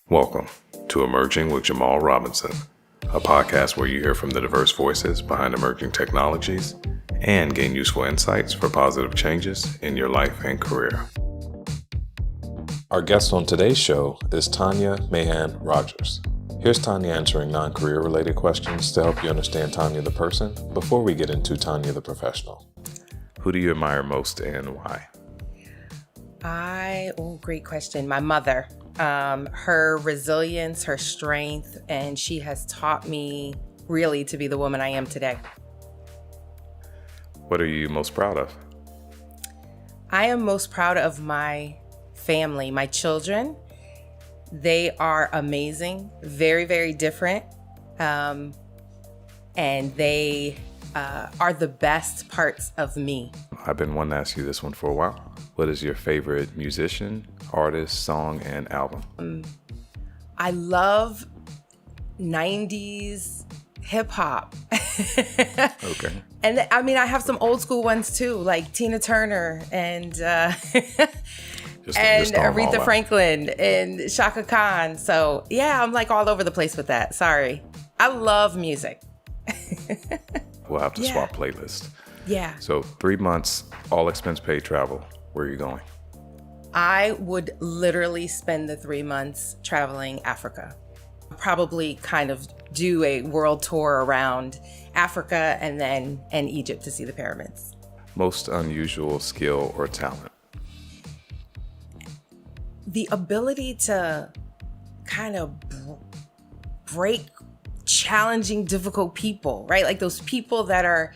Welcome to Emerging with Jamal Robinson, a podcast where you hear from the diverse voices behind emerging technologies and gain useful insights for positive changes in your life and career. Our guest on today's show is Tanya Mahan-Rogers. Here's Tanya answering non-career related questions to help you understand Tanya the person before we get into Tanya the professional. Who do you admire most and why? Great question. My mother, her resilience, her strength, and she has taught me really to be the woman I am today. What are you most proud of? I am most proud of my family, my children. They are amazing, very, very different. And they are the best parts of me. I've been wanting to ask you this one for a while. What is your favorite musician, artist, song, and album? I love 90s hip hop. Okay. And I have some old school ones too, like Tina Turner and Aretha Franklin and Shaka Khan. So yeah, I'm like all over the place with that. Sorry. I love music. We'll have to swap playlists. Yeah. So 3 months, all expense paid travel. Where are you going? I would literally spend the 3 months traveling Africa. Probably kind of do a world tour around Africa and Egypt to see the pyramids. Most unusual skill or talent? The ability to kind of break challenging, difficult people, right? Like those people that are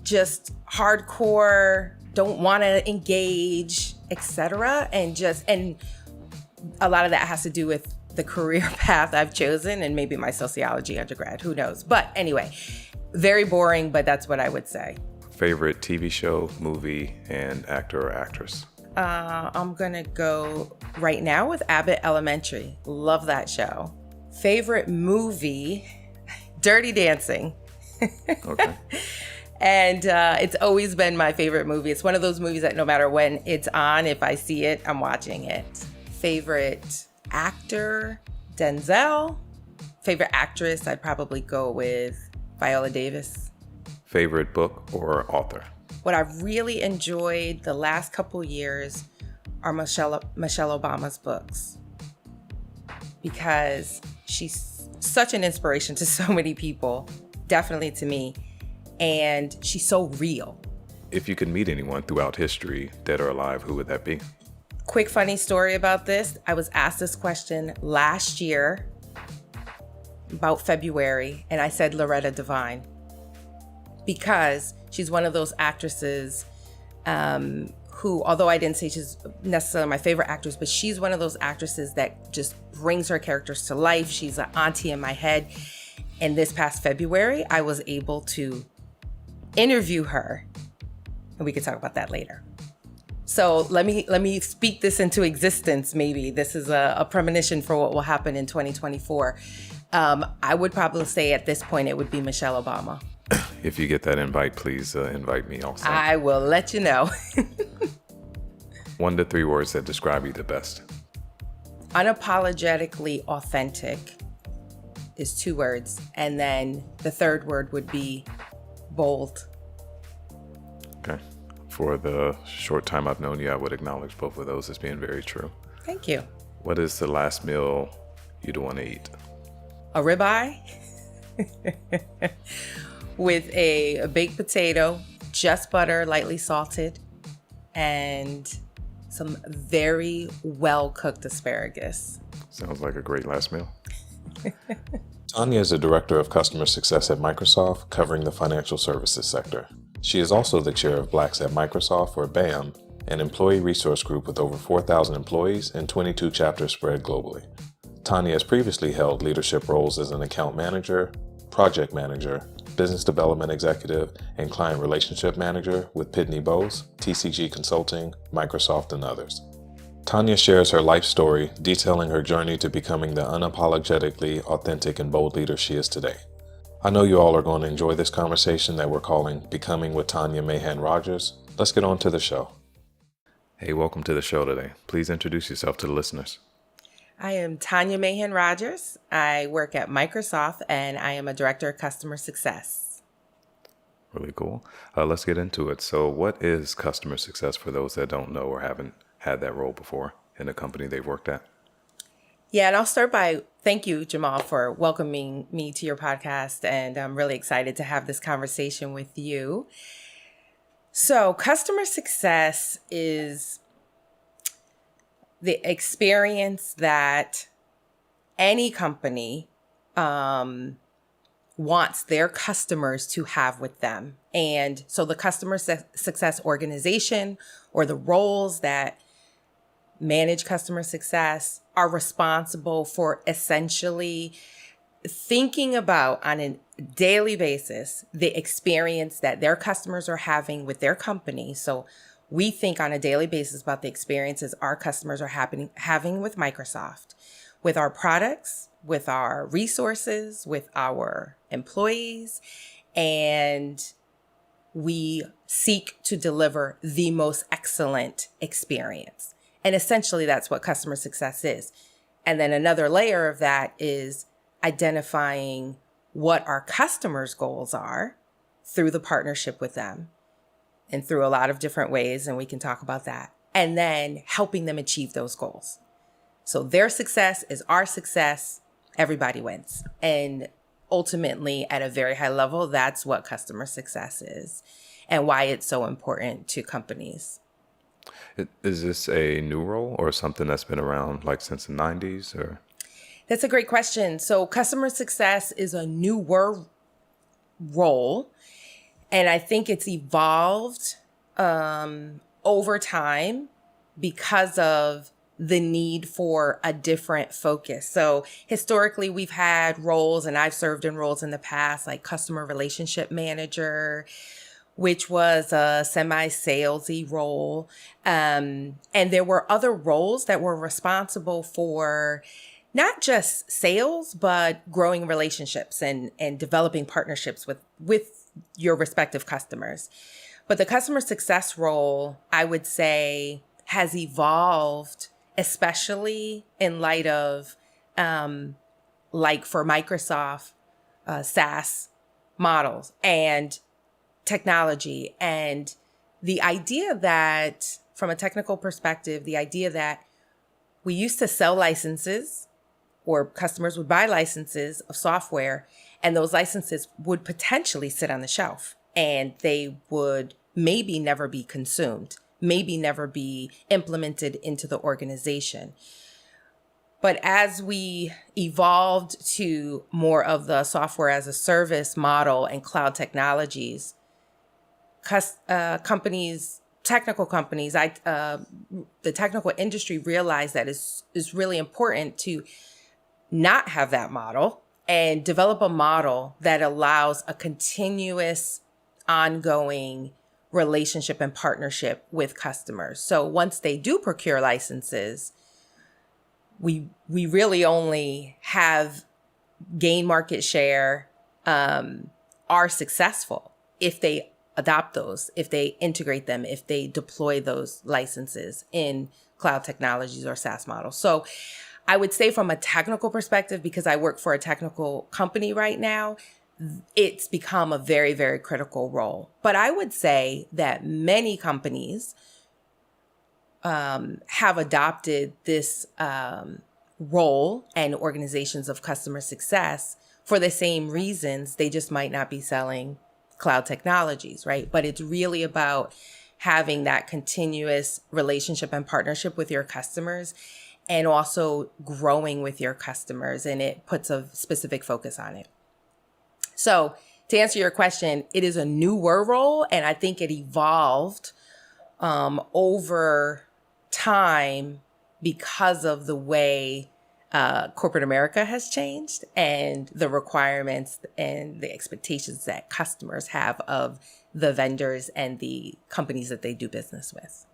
just hardcore, don't want to engage, etc. And a lot of that has to do with the career path I've chosen and maybe my sociology undergrad, who knows? But anyway, very boring, but that's what I would say. Favorite TV show, movie, and actor or actress? I'm gonna go right now with Abbott Elementary. Love that show. Favorite movie, Dirty Dancing. Okay. And it's always been my favorite movie. It's one of those movies that no matter when it's on, if I see it, I'm watching it. Favorite actor, Denzel. Favorite actress, I'd probably go with Viola Davis. Favorite book or author? What I've really enjoyed the last couple years are Michelle Obama's books, because she's such an inspiration to so many people, definitely to me, and she's so real. If you could meet anyone throughout history, dead or alive, who would that be? Quick funny story about this. I was asked this question last year, about February, and I said Loretta Devine, because she's one of those actresses who, although I didn't say she's necessarily my favorite actress, but she's one of those actresses that just brings her characters to life. She's an auntie in my head. And this past February, I was able to interview her, and we could talk about that later. So let me speak this into existence. Maybe this is a premonition for what will happen in 2024. I would probably say at this point it would be Michelle Obama. If you get that invite, please invite me also. I will let you know. 1 to 3 words that describe you the best. Unapologetically authentic is 2 words. And then the third word would be bold. Okay. For the short time I've known you, I would acknowledge both of those as being very true. Thank you. What is the last meal you'd want to eat? A ribeye with a baked potato, just butter, lightly salted, and some very well-cooked asparagus. Sounds like a great last meal. Tanya is a director of customer success at Microsoft, covering the financial services sector. She is also the chair of Blacks at Microsoft, or BAM, an employee resource group with over 4,000 employees and 22 chapters spread globally. Tanya has previously held leadership roles as an account manager, project manager, business development executive, and client relationship manager with Pitney Bowes, TCG Consulting, Microsoft, and others. Tanya shares her life story, detailing her journey to becoming the unapologetically authentic and bold leader she is today. I know you all are going to enjoy this conversation that we're calling Becoming with Tanya Mahan-Rogers. Let's get on to the show. Hey, welcome to the show today. Please introduce yourself to the listeners. I am Tanya Mahan-Rogers. I work at Microsoft and I am a director of customer success. Really cool. Let's get into it. So what is customer success for those that don't know or haven't had that role before in a company they've worked at? Yeah, and I'll start by thank you, Jamal, for welcoming me to your podcast. And I'm really excited to have this conversation with you. So customer success is the experience that any company wants their customers to have with them. And so the customer success organization or the roles that manage customer success are responsible for essentially thinking about on a daily basis the experience that their customers are having with their company. So we think on a daily basis about the experiences our customers are having with Microsoft, with our products, with our resources, with our employees, and we seek to deliver the most excellent experience. And essentially, that's what customer success is. And then another layer of that is identifying what our customers' goals are through the partnership with them and through a lot of different ways. And we can talk about that. And then helping them achieve those goals. So their success is our success. Everybody wins. And ultimately, at a very high level, that's what customer success is and why it's so important to companies. Is this a new role or something that's been around like since the 90s or? That's a great question. So customer success is a newer role, and I think it's evolved over time because of the need for a different focus. So historically, we've had roles, and I've served in roles in the past, like customer relationship manager, which was a semi-salesy role. And there were other roles that were responsible for not just sales, but growing relationships and developing partnerships with your respective customers. But the customer success role, I would say, has evolved, especially in light of, like for Microsoft, SaaS models and technology. And the idea that, from a technical perspective, the idea that we used to sell licenses, or customers would buy licenses of software, and those licenses would potentially sit on the shelf and they would maybe never be consumed, maybe never be implemented into the organization. But as we evolved to more of the software as a service model and cloud technologies, technical companies, the technical industry realized that it's really important to not have that model and develop a model that allows a continuous, ongoing relationship and partnership with customers. So once they do procure licenses, we really only have gain market share, are successful if they adopt those, if they integrate them, if they deploy those licenses in cloud technologies or SaaS models. So I would say from a technical perspective, because I work for a technical company right now, it's become a very, very critical role. But I would say that many companies have adopted this role, and organizations of customer success for the same reasons. They just might not be selling cloud technologies, right? But it's really about having that continuous relationship and partnership with your customers, and also growing with your customers. And it puts a specific focus on it. So to answer your question, it is a newer role, and I think it evolved over time because of the way corporate America has changed and the requirements and the expectations that customers have of the vendors and the companies that they do business with.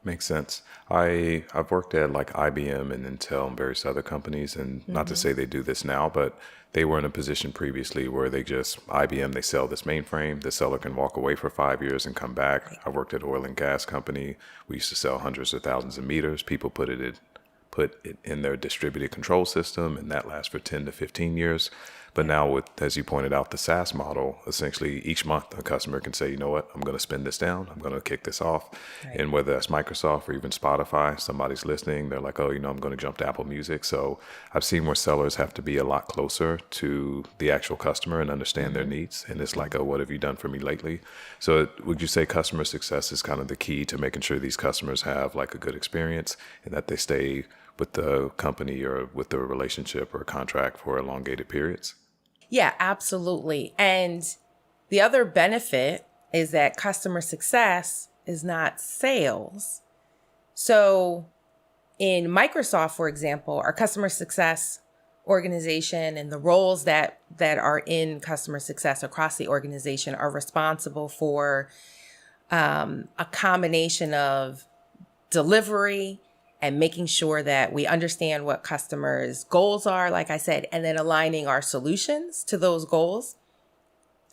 Makes sense. I've worked at like IBM and Intel and various other companies, and not to say they do this now, but they were in a position previously where IBM, they sell this mainframe, the seller can walk away for 5 years and come back. I worked at an oil and gas company. We used to sell hundreds of thousands of meters. People put put it in their distributed control system, and that lasts for 10 to 15 years. But now with, as you pointed out, the SaaS model, essentially each month a customer can say, you know what, I'm going to spin this down. I'm going to kick this off. Right. And whether that's Microsoft or even Spotify, somebody's listening, they're like, oh, you know, I'm going to jump to Apple Music. So I've seen where sellers have to be a lot closer to the actual customer and understand their needs. And it's like, oh, what have you done for me lately? So would you say customer success is kind of the key to making sure these customers have like a good experience and that they stay with the company or with the relationship or contract for elongated periods? Yeah, absolutely. And the other benefit is that customer success is not sales. So in Microsoft, for example, our customer success organization and the roles that are in customer success across the organization are responsible for a combination of delivery and making sure that we understand what customers' goals are, like I said, and then aligning our solutions to those goals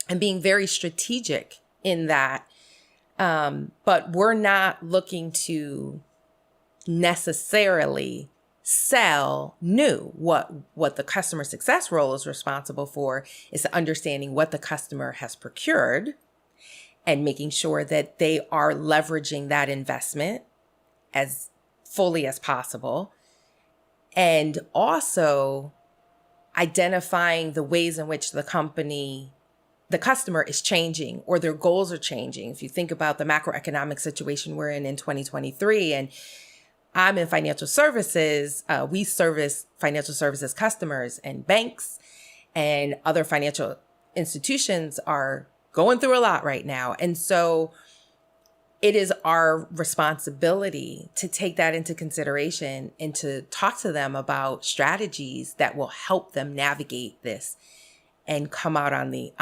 and being very strategic in that. But we're not looking to necessarily sell new. What the customer success role is responsible for is understanding what the customer has procured and making sure that they are leveraging that investment as fully as possible, and also identifying the ways in which the customer is changing or their goals are changing. If you think about the macroeconomic situation we're in 2023, and I'm in financial services, we service financial services customers, and banks and other financial institutions are going through a lot right now. And so it is our responsibility to take that into consideration and to talk to them about strategies that will help them navigate this and come out on the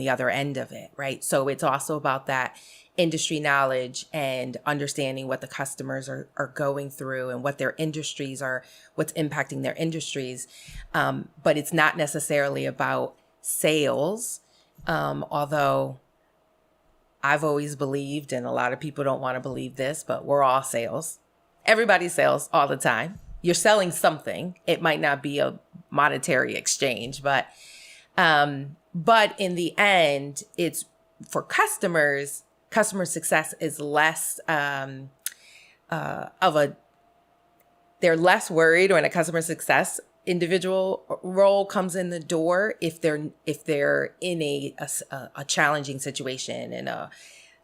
other end of it, right? So it's also about that industry knowledge and understanding what the customers are going through and what their industries are, what's impacting their industries. But it's not necessarily about sales, although I've always believed, and a lot of people don't want to believe this, but we're all sales. Everybody sells all the time. You're selling something. It might not be a monetary exchange, but in the end, it's for customers. Customer success is less they're less worried when a customer success individual role comes in the door if they're in a challenging situation and a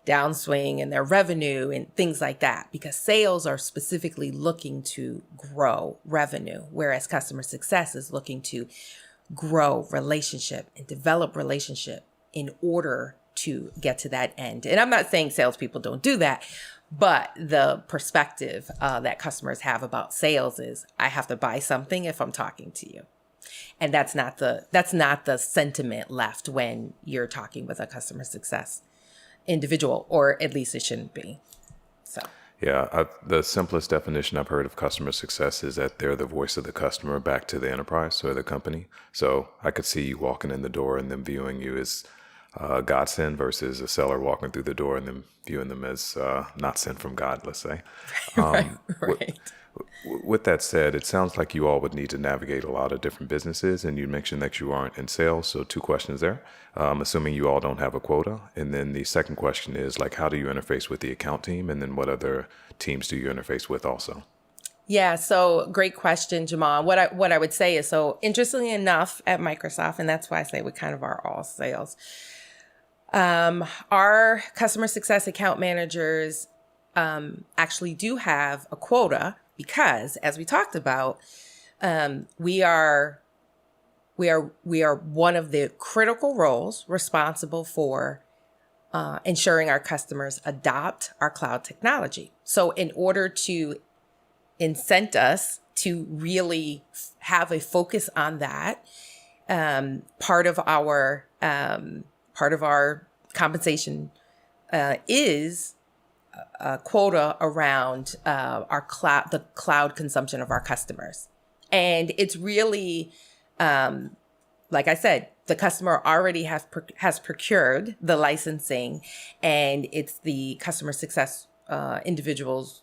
downswing in their revenue and things like that, because sales are specifically looking to grow revenue, whereas customer success is looking to grow relationship and develop relationship in order to get to that end. And I'm not saying salespeople don't do that, but the perspective that customers have about sales is, I have to buy something if I'm talking to you. And that's not the sentiment left when you're talking with a customer success individual, or at least it shouldn't be. So. Yeah, the simplest definition I've heard of customer success is that they're the voice of the customer back to the enterprise or the company. So I could see you walking in the door and them viewing you as godsend versus a seller walking through the door and them viewing them as not sent from God, let's say. Right. With that said, it sounds like you all would need to navigate a lot of different businesses, and you mentioned that you aren't in sales. So 2 questions there. Assuming you all don't have a quota. And then the second question is, like, how do you interface with the account team? And then what other teams do you interface with also? Yeah, so great question, Jamal. What I would say is, so interestingly enough at Microsoft, and that's why I say we kind of are all sales, our customer success account managers actually do have a quota, because as we talked about, we are one of the critical roles responsible for ensuring our customers adopt our cloud technology. So in order to incent us to really have a focus on that, part of our compensation is a quota around the cloud consumption of our customers. And it's really, like I said, the customer already has procured the licensing, and it's the customer success individual's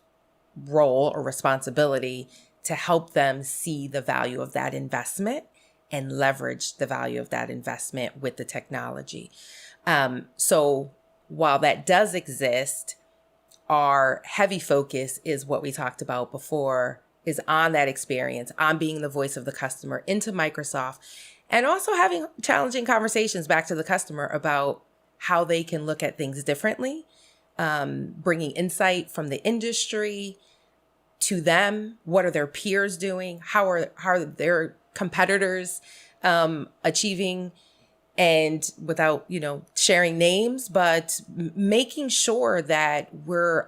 role or responsibility to help them see the value of that investment and leverage the value of that investment with the technology. So while that does exist, our heavy focus is what we talked about before, is on that experience, on being the voice of the customer into Microsoft, and also having challenging conversations back to the customer about how they can look at things differently, bringing insight from the industry to them. What are their peers doing? How are their competitors achieving? And without, sharing names, but making sure that we're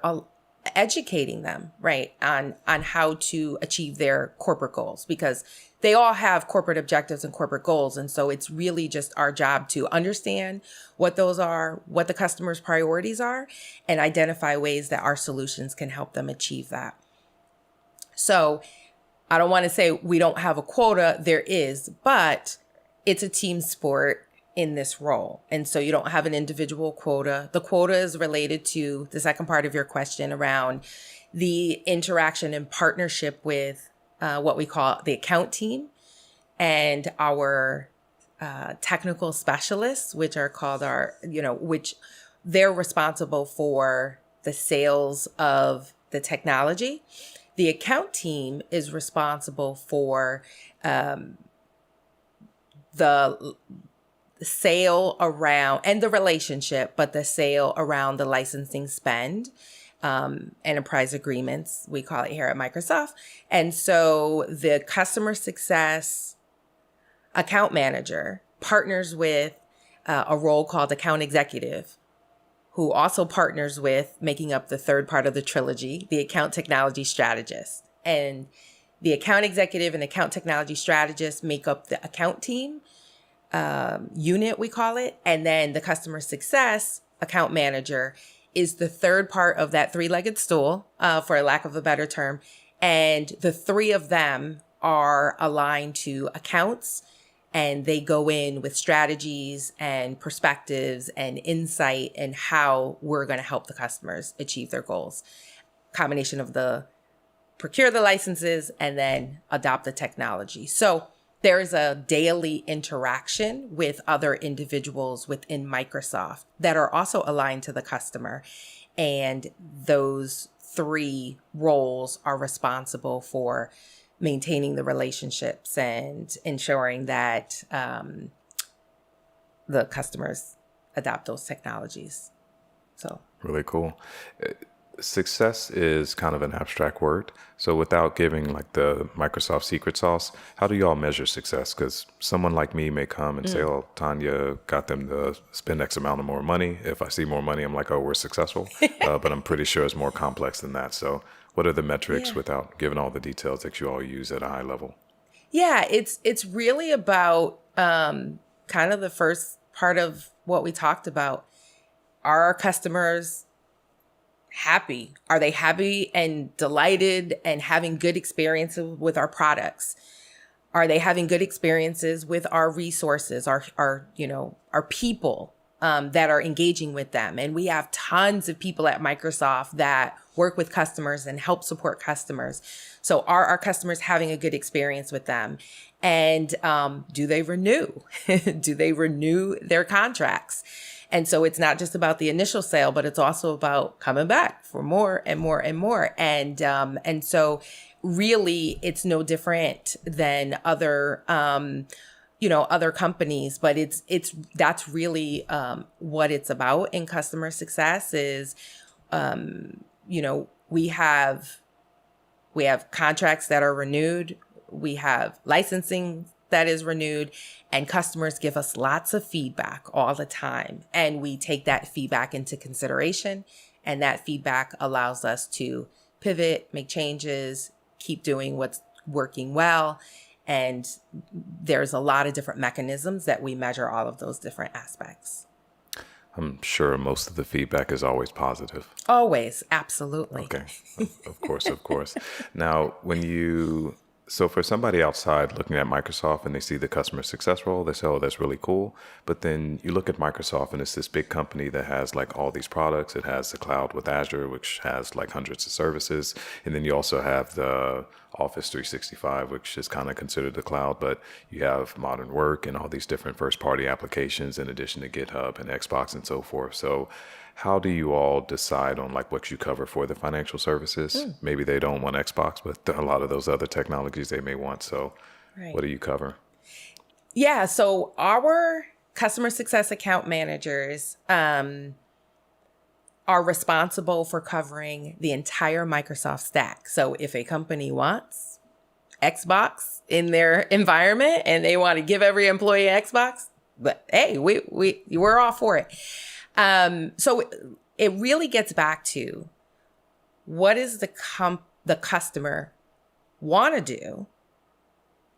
educating them, right, on how to achieve their corporate goals, because they all have corporate objectives and corporate goals. And so it's really just our job to understand what those are, what the customer's priorities are, and identify ways that our solutions can help them achieve that. So I don't want to say we don't have a quota. There is, but it's a team sport in this role. And so you don't have an individual quota. The quota is related to the second part of your question around the interaction and partnership with what we call the account team and our technical specialists, which are called which they're responsible for the sales of the technology. The account team is responsible for the sale around and the relationship, but the sale around the licensing spend, enterprise agreements, we call it here at Microsoft. And so the customer success account manager partners with a role called account executive, who also partners with, making up the third part of the trilogy, the account technology strategist. And the account executive and account technology strategist make up the account team unit, we call it. And then the customer success account manager is the third part of that three-legged stool, for lack of a better term. And the three of them are aligned to accounts, and they go in with strategies and perspectives and insight and how we're going to help the customers achieve their goals. Combination of the procure the licenses and then adopt the technology. So there's a daily interaction with other individuals within Microsoft that are also aligned to the customer. And those three roles are responsible for maintaining the relationships and ensuring that the customers adopt those technologies. So really cool. Success is kind of an abstract word. So without giving like the Microsoft secret sauce, how do y'all measure success? Because someone like me may come and say, oh, Tanya got them to spend X amount of more money. If I see more money, I'm like, oh, we're successful. But I'm pretty sure it's more complex than that. So what are the metrics without giving all the details that you all use at a high level? Yeah, it's really about kind of the first part of what we talked about. Are our customers happy? Are they happy and delighted and having good experiences with our products? Are they having good experiences with our resources, our people that are engaging with them? And we have tons of people at Microsoft that work with customers and help support customers. So are our customers having a good experience with them? And do they renew? Do they renew their contracts? And so it's not just about the initial sale, but it's also about coming back for more and more and more. And so really it's no different than other, other companies, but that's really what it's about in customer success is, we have contracts that are renewed. We have licensing that is renewed, and customers give us lots of feedback all the time. And we take that feedback into consideration, and that feedback allows us to pivot, make changes, keep doing what's working well. And there's a lot of different mechanisms that we measure all of those different aspects. I'm sure most of the feedback is always positive. Always. Absolutely. Okay. Of course. Now, when you So for somebody outside looking at Microsoft and they see the customer success role, they say, oh, that's really cool. But then you look at Microsoft and it's this big company that has like all these products. It has the cloud with Azure, which has like hundreds of services. And then you also have the Office 365, which is kind of considered the cloud, but you have modern work and all these different first party applications in addition to GitHub and Xbox and so forth. So how do you all decide on like what you cover for the financial services? Maybe they don't want Xbox, but a lot of those other technologies they may want. So Right. what do you cover? Yeah. So our customer success account managers are responsible for covering the entire Microsoft stack. So if a company wants Xbox in their environment and they want to give every employee Xbox, but hey, we're all for it. So it really gets back to what is the customer want to do,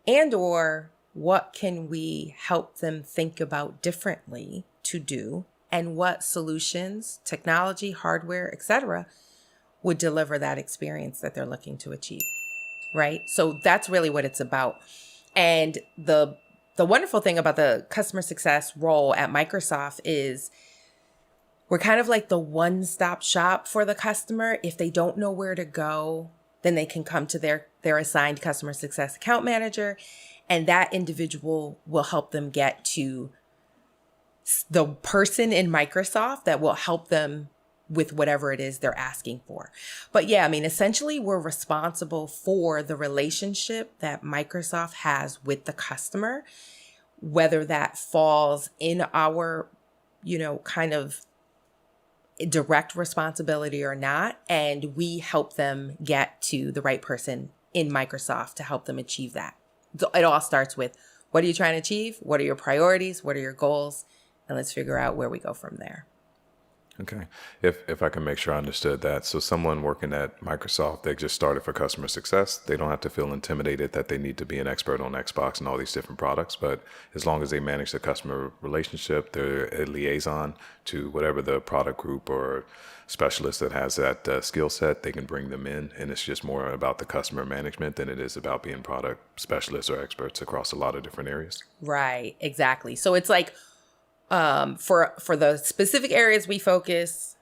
and or what can we help them think about differently to do, and what solutions, technology, hardware, etc., would deliver that experience that they're looking to achieve, right? So that's really what it's about. And the wonderful thing about the customer success role at Microsoft is we're kind of like the one-stop shop for the customer. If they don't know where to go, then they can come to their assigned customer success account manager, and that individual will help them get to the person in Microsoft that will help them with whatever it is they're asking for. But yeah, I mean, essentially, we're responsible for the relationship that Microsoft has with the customer, whether that falls in our, kind of direct responsibility or not. And we help them get to the right person in Microsoft to help them achieve that. So it all starts with, what are you trying to achieve? What are your priorities? What are your goals? And let's figure out where we go from there. Okay. If I can make sure I understood that. So someone working at Microsoft, they just started for customer success. They don't have to feel intimidated that they need to be an expert on Xbox and all these different products. But as long as they manage the customer relationship, they're a liaison to whatever the product group or specialist that has that skill set, they can bring them in. And it's just more about the customer management than it is about being product specialists or experts across a lot of different areas. Right. Exactly. So it's like, for the specific areas we focus,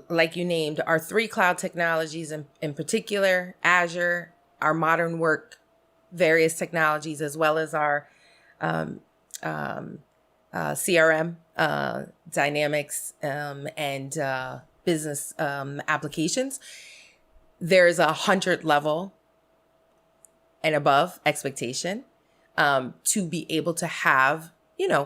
like you named, our 3 cloud technologies in particular, Azure, our modern work, various technologies, as well as our CRM, Dynamics, and business applications. There's 100 level and above expectation to be able to have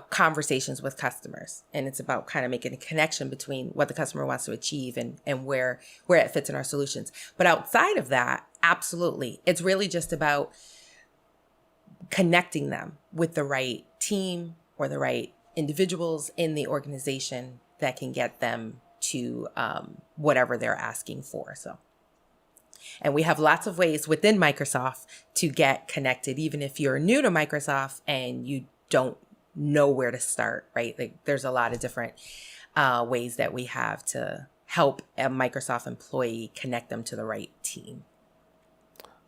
conversations with customers. And it's about kind of making a connection between what the customer wants to achieve and where it fits in our solutions. But outside of that, absolutely, it's really just about connecting them with the right team or the right individuals in the organization that can get them to whatever they're asking for. And we have lots of ways within Microsoft to get connected, even if you're new to Microsoft and you don't know where to start, right? Like there's a lot of different ways that we have to help a Microsoft employee connect them to the right team.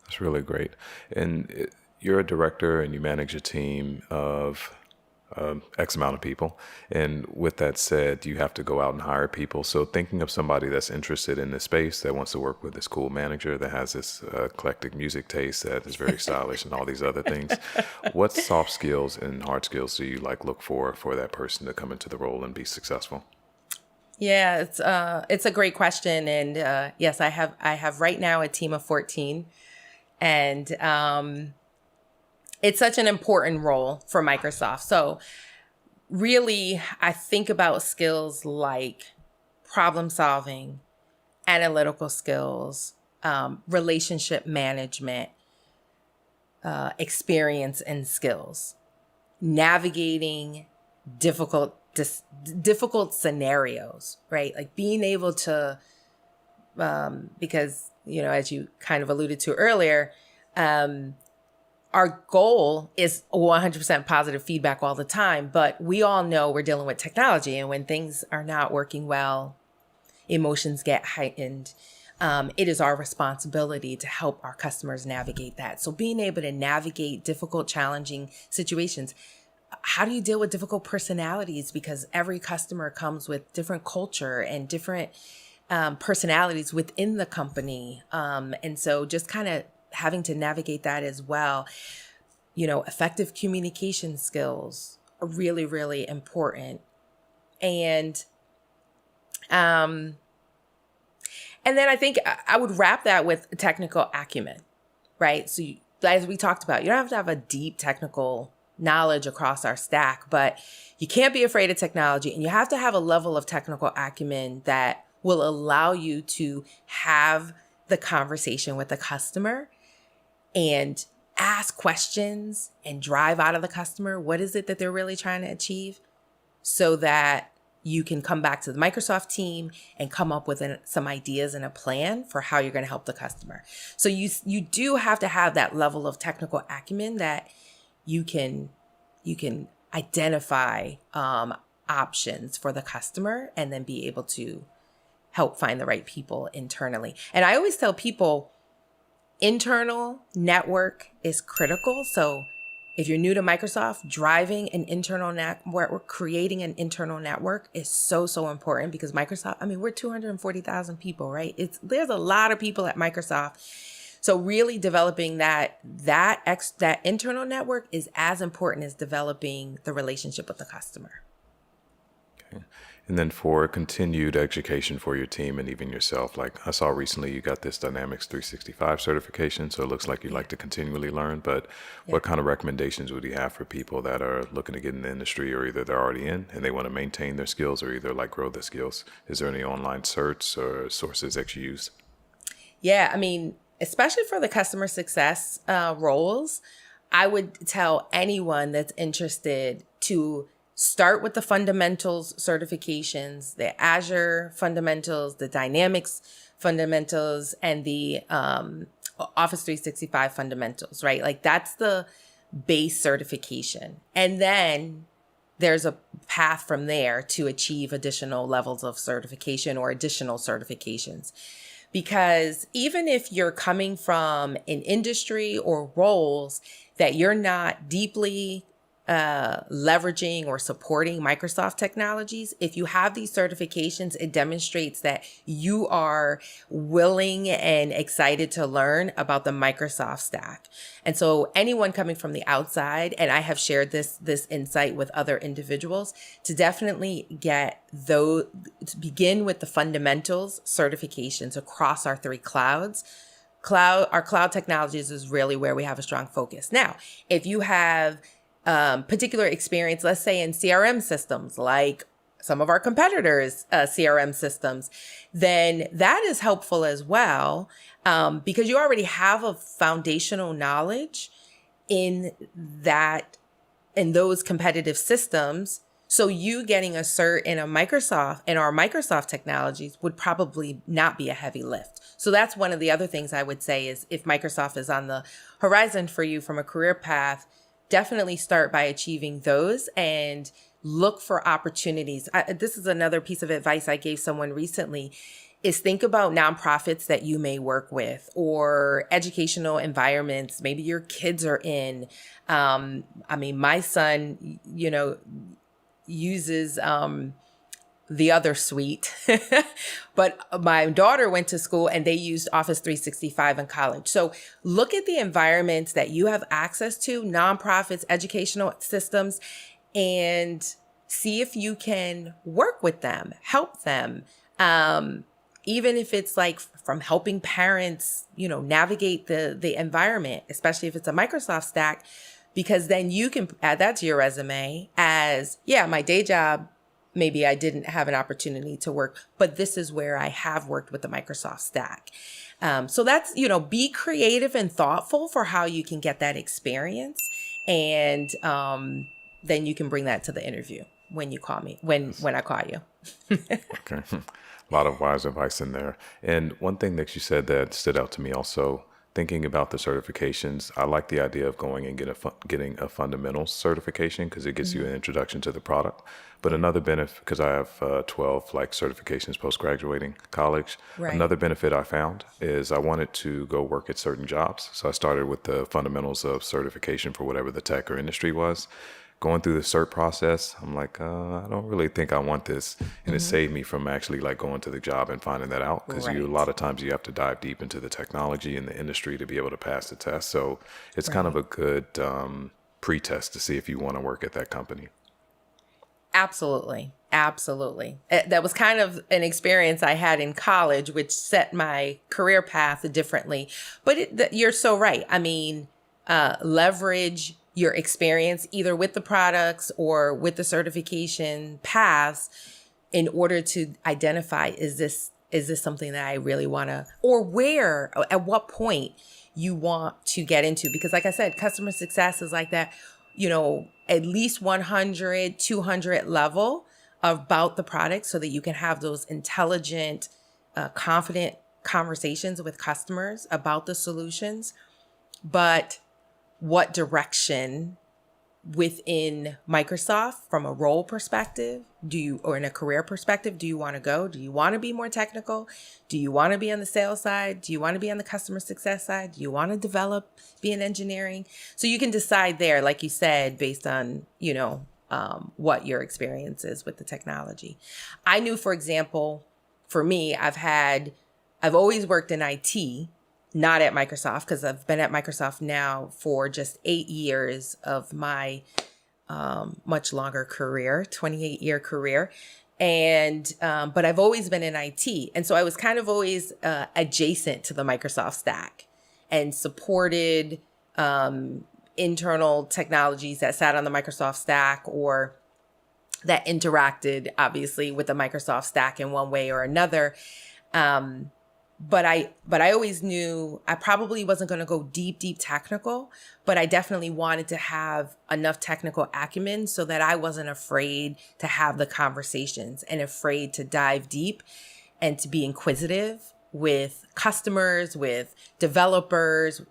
That's really great. And you're a director and you manage a team of X amount of people. And with that said, you have to go out and hire people. So thinking of somebody that's interested in this space, that wants to work with this cool manager, that has this eclectic music taste, that is very stylish and all these other things, what soft skills and hard skills do you look for that person to come into the role and be successful? Yeah, it's a great question. And yes, I have right now a team of 14, and it's such an important role for Microsoft. So really, I think about skills like problem solving, analytical skills, relationship management, experience and skills, navigating difficult scenarios, right? Like being able to, because, as you kind of alluded to earlier, our goal is 100% positive feedback all the time, but we all know we're dealing with technology, and when things are not working well, emotions get heightened. it is our responsibility to help our customers navigate that. So being able to navigate difficult, challenging situations. How do you deal with difficult personalities? Because every customer comes with different culture and different personalities within the company. And so just kind of having to navigate that as well. Effective communication skills are really, really important. And then I think I would wrap that with technical acumen, right? So as we talked about, you don't have to have a deep technical knowledge across our stack, but you can't be afraid of technology, and you have to have a level of technical acumen that will allow you to have the conversation with the customer and ask questions and drive out of the customer what is it that they're really trying to achieve, so that you can come back to the Microsoft team and come up with some ideas and a plan for how you're going to help the customer. So you do have to have that level of technical acumen that you can identify options for the customer and then be able to help find the right people internally. And I always tell people, internal network is critical. So if you're new to Microsoft, driving an internal network, creating an internal network is so, so important, because Microsoft, we're 240,000 people, right? There's a lot of people at Microsoft. So really developing that internal network is as important as developing the relationship with the customer. Okay. And then for continued education for your team and even yourself, like I saw recently, you got this Dynamics 365 certification. So it looks like you like to continually learn, but what kind of recommendations would you have for people that are looking to get in the industry, or either they're already in and they want to maintain their skills, or either grow their skills? Is there any online certs or sources that you use? Yeah, especially for the customer success roles, I would tell anyone that's interested to start with the fundamentals certifications, the Azure fundamentals, the Dynamics fundamentals, and the Office 365 fundamentals, right? Like that's the base certification. And then there's a path from there to achieve additional levels of certification or additional certifications. Because even if you're coming from an industry or roles that you're not deeply leveraging or supporting Microsoft technologies, if you have these certifications, it demonstrates that you are willing and excited to learn about the Microsoft stack. And so anyone coming from the outside, and I have shared this insight with other individuals, to definitely to begin with the fundamentals certifications across our three clouds. Our cloud technologies is really where we have a strong focus. Now, if you have particular experience, let's say in CRM systems, like some of our competitors' CRM systems, then that is helpful as well, because you already have a foundational knowledge in those competitive systems. So you getting a cert in our Microsoft technologies would probably not be a heavy lift. So that's one of the other things I would say is, if Microsoft is on the horizon for you from a career path, definitely start by achieving those and look for opportunities. This is another piece of advice I gave someone recently, is think about nonprofits that you may work with, or educational environments maybe your kids are in. My son, uses the other suite, but my daughter went to school and they used Office 365 in college. So look at the environments that you have access to, nonprofits, educational systems, and see if you can work with them, help them. Even if it's like from helping parents, navigate the environment, especially if it's a Microsoft stack, because then you can add that to your resume as, my day job, maybe I didn't have an opportunity to work, but this is where I have worked with the Microsoft stack. So that's, be creative and thoughtful for how you can get that experience. And then you can bring that to the interview when you call me, when I call you. Okay. A lot of wise advice in there. And one thing that you said that stood out to me also, thinking about the certifications, I like the idea of going and getting a fundamentals certification because it gives you an introduction to the product. But another benefit, because I have 12 like certifications post-graduating college, Right. another benefit I found is I wanted to go work at certain jobs. So I started with the fundamentals of certification for whatever the tech or industry was. Going through the cert process, I'm like, I don't really think I want this. And it saved me from actually like going to the job and finding that out because a Right. lot of times you have to dive deep into the technology and the industry to be able to pass the test. So it's kind of a good pre-test to see if you want to work at that company. Absolutely. Absolutely. That was kind of an experience I had in college, which set my career path differently. But you're so right. I mean, leverage your experience either with the products or with the certification paths in order to identify, is this something that I really want to, or where, at what point you want to get into? Because like I said, customer success is like that, at least 100, 200 level about the product so that you can have those intelligent, confident conversations with customers about the solutions. But what direction within Microsoft from a role perspective or in a career perspective, do you want to go? Do you want to be more technical? Do you want to be on the sales side? Do you want to be on the customer success side? Do you want to be in engineering? So you can decide there, like you said, based on, what your experience is with the technology. I knew, for example, for me, I've always worked in IT, not at Microsoft, because I've been at Microsoft now for just 8 years of my much longer career, 28-year career. And but I've always been in IT. And so I was kind of always adjacent to the Microsoft stack and supported internal technologies that sat on the Microsoft stack or that interacted, obviously, with the Microsoft stack in one way or another. But I always knew I probably wasn't going to go deep technical, but I definitely wanted to have enough technical acumen so that I wasn't afraid to have the conversations and afraid to dive deep and to be inquisitive with customers, with developers,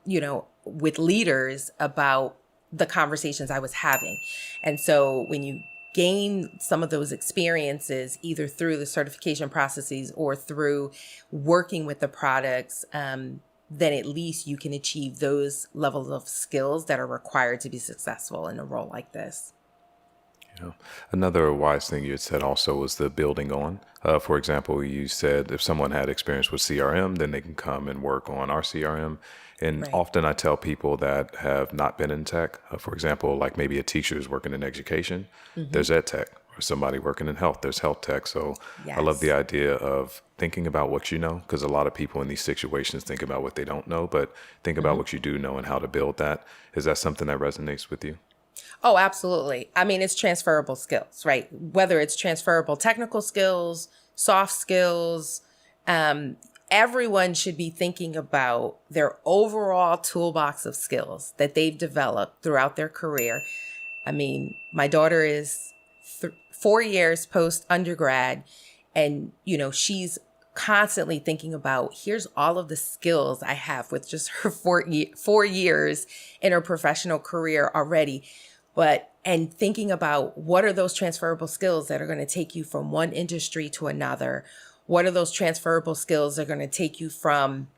with leaders about the conversations I was having. And so when you gain some of those experiences, either through the certification processes or through working with the products, then at least you can achieve those levels of skills that are required to be successful in a role like this. Yeah. Another wise thing you had said also was the building on. For example, you said if someone had experience with CRM, then they can come and work on our CRM. And Right. often I tell people that have not been in tech, for example, like maybe a teacher who's working in education, there's ed tech, or somebody working in health, there's health tech. So I love the idea of thinking about what you know, because a lot of people in these situations think about what they don't know, but think about what you do know and how to build that. Is that something that resonates with you? Oh, absolutely. I mean, it's transferable skills, right? Whether it's transferable technical skills, soft skills, everyone should be thinking about their overall toolbox of skills that they've developed throughout their career. I mean, my daughter is 4 years post undergrad, and, she's constantly thinking about, here's all of the skills I have with just her 4 years in her professional career already. And thinking about what are those transferable skills that are going to take you from one industry to another? What are those transferable skills that are going to take you from,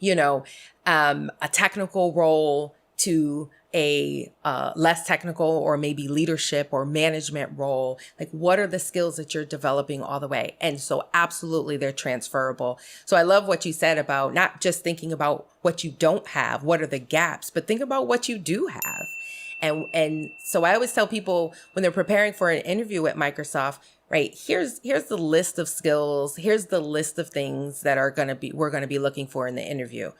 a technical role to a less technical or maybe leadership or management role? Like, what are the skills that you're developing all the way? And so absolutely, they're transferable. So I love what you said about not just thinking about what you don't have, what are the gaps, but think about what you do have. And so I always tell people when they're preparing for an interview at Microsoft, right, here's the list of skills, here's the list of things that we're going to be looking for in the interview.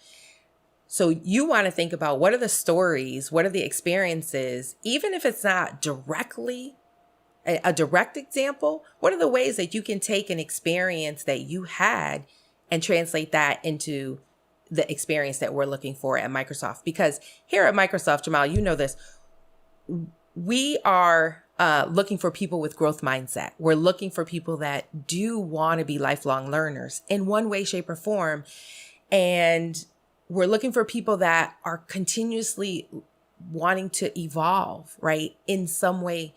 So you want to think about what are the stories, what are the experiences, even if it's not directly a direct example, what are the ways that you can take an experience that you had and translate that into the experience that we're looking for at Microsoft? Because here at Microsoft, Jamal, you know this, we are looking for people with growth mindset. We're looking for people that do want to be lifelong learners in one way, shape, or form. And we're looking for people that are continuously wanting to evolve, right? In some way,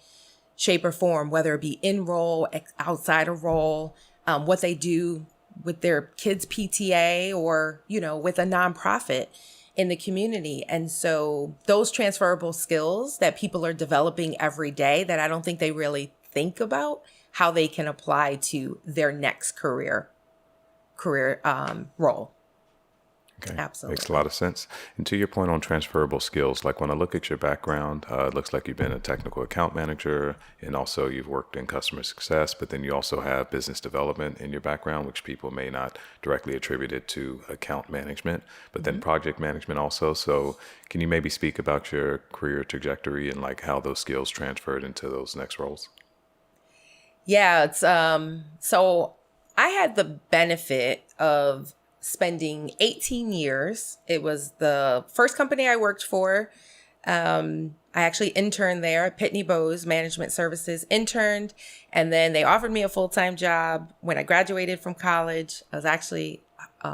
shape, or form, whether it be in role, outside of role, what they do with their kids' PTA or, with a nonprofit in the community. And so those transferable skills that people are developing every day that I don't think they really think about how they can apply to their next career role. Okay. Absolutely. Makes a lot of sense. And to your point on transferable skills, like when I look at your background, it looks like you've been a technical account manager and also you've worked in customer success, but then you also have business development in your background, which people may not directly attribute it to account management, but then project management also. So can you maybe speak about your career trajectory and like how those skills transferred into those next roles? Yeah, it's so I had the benefit of spending 18 years. It was the first company I worked for. I actually interned there at Pitney Bowes Management Services, interned, and then they offered me a full-time job when I graduated from college. I was actually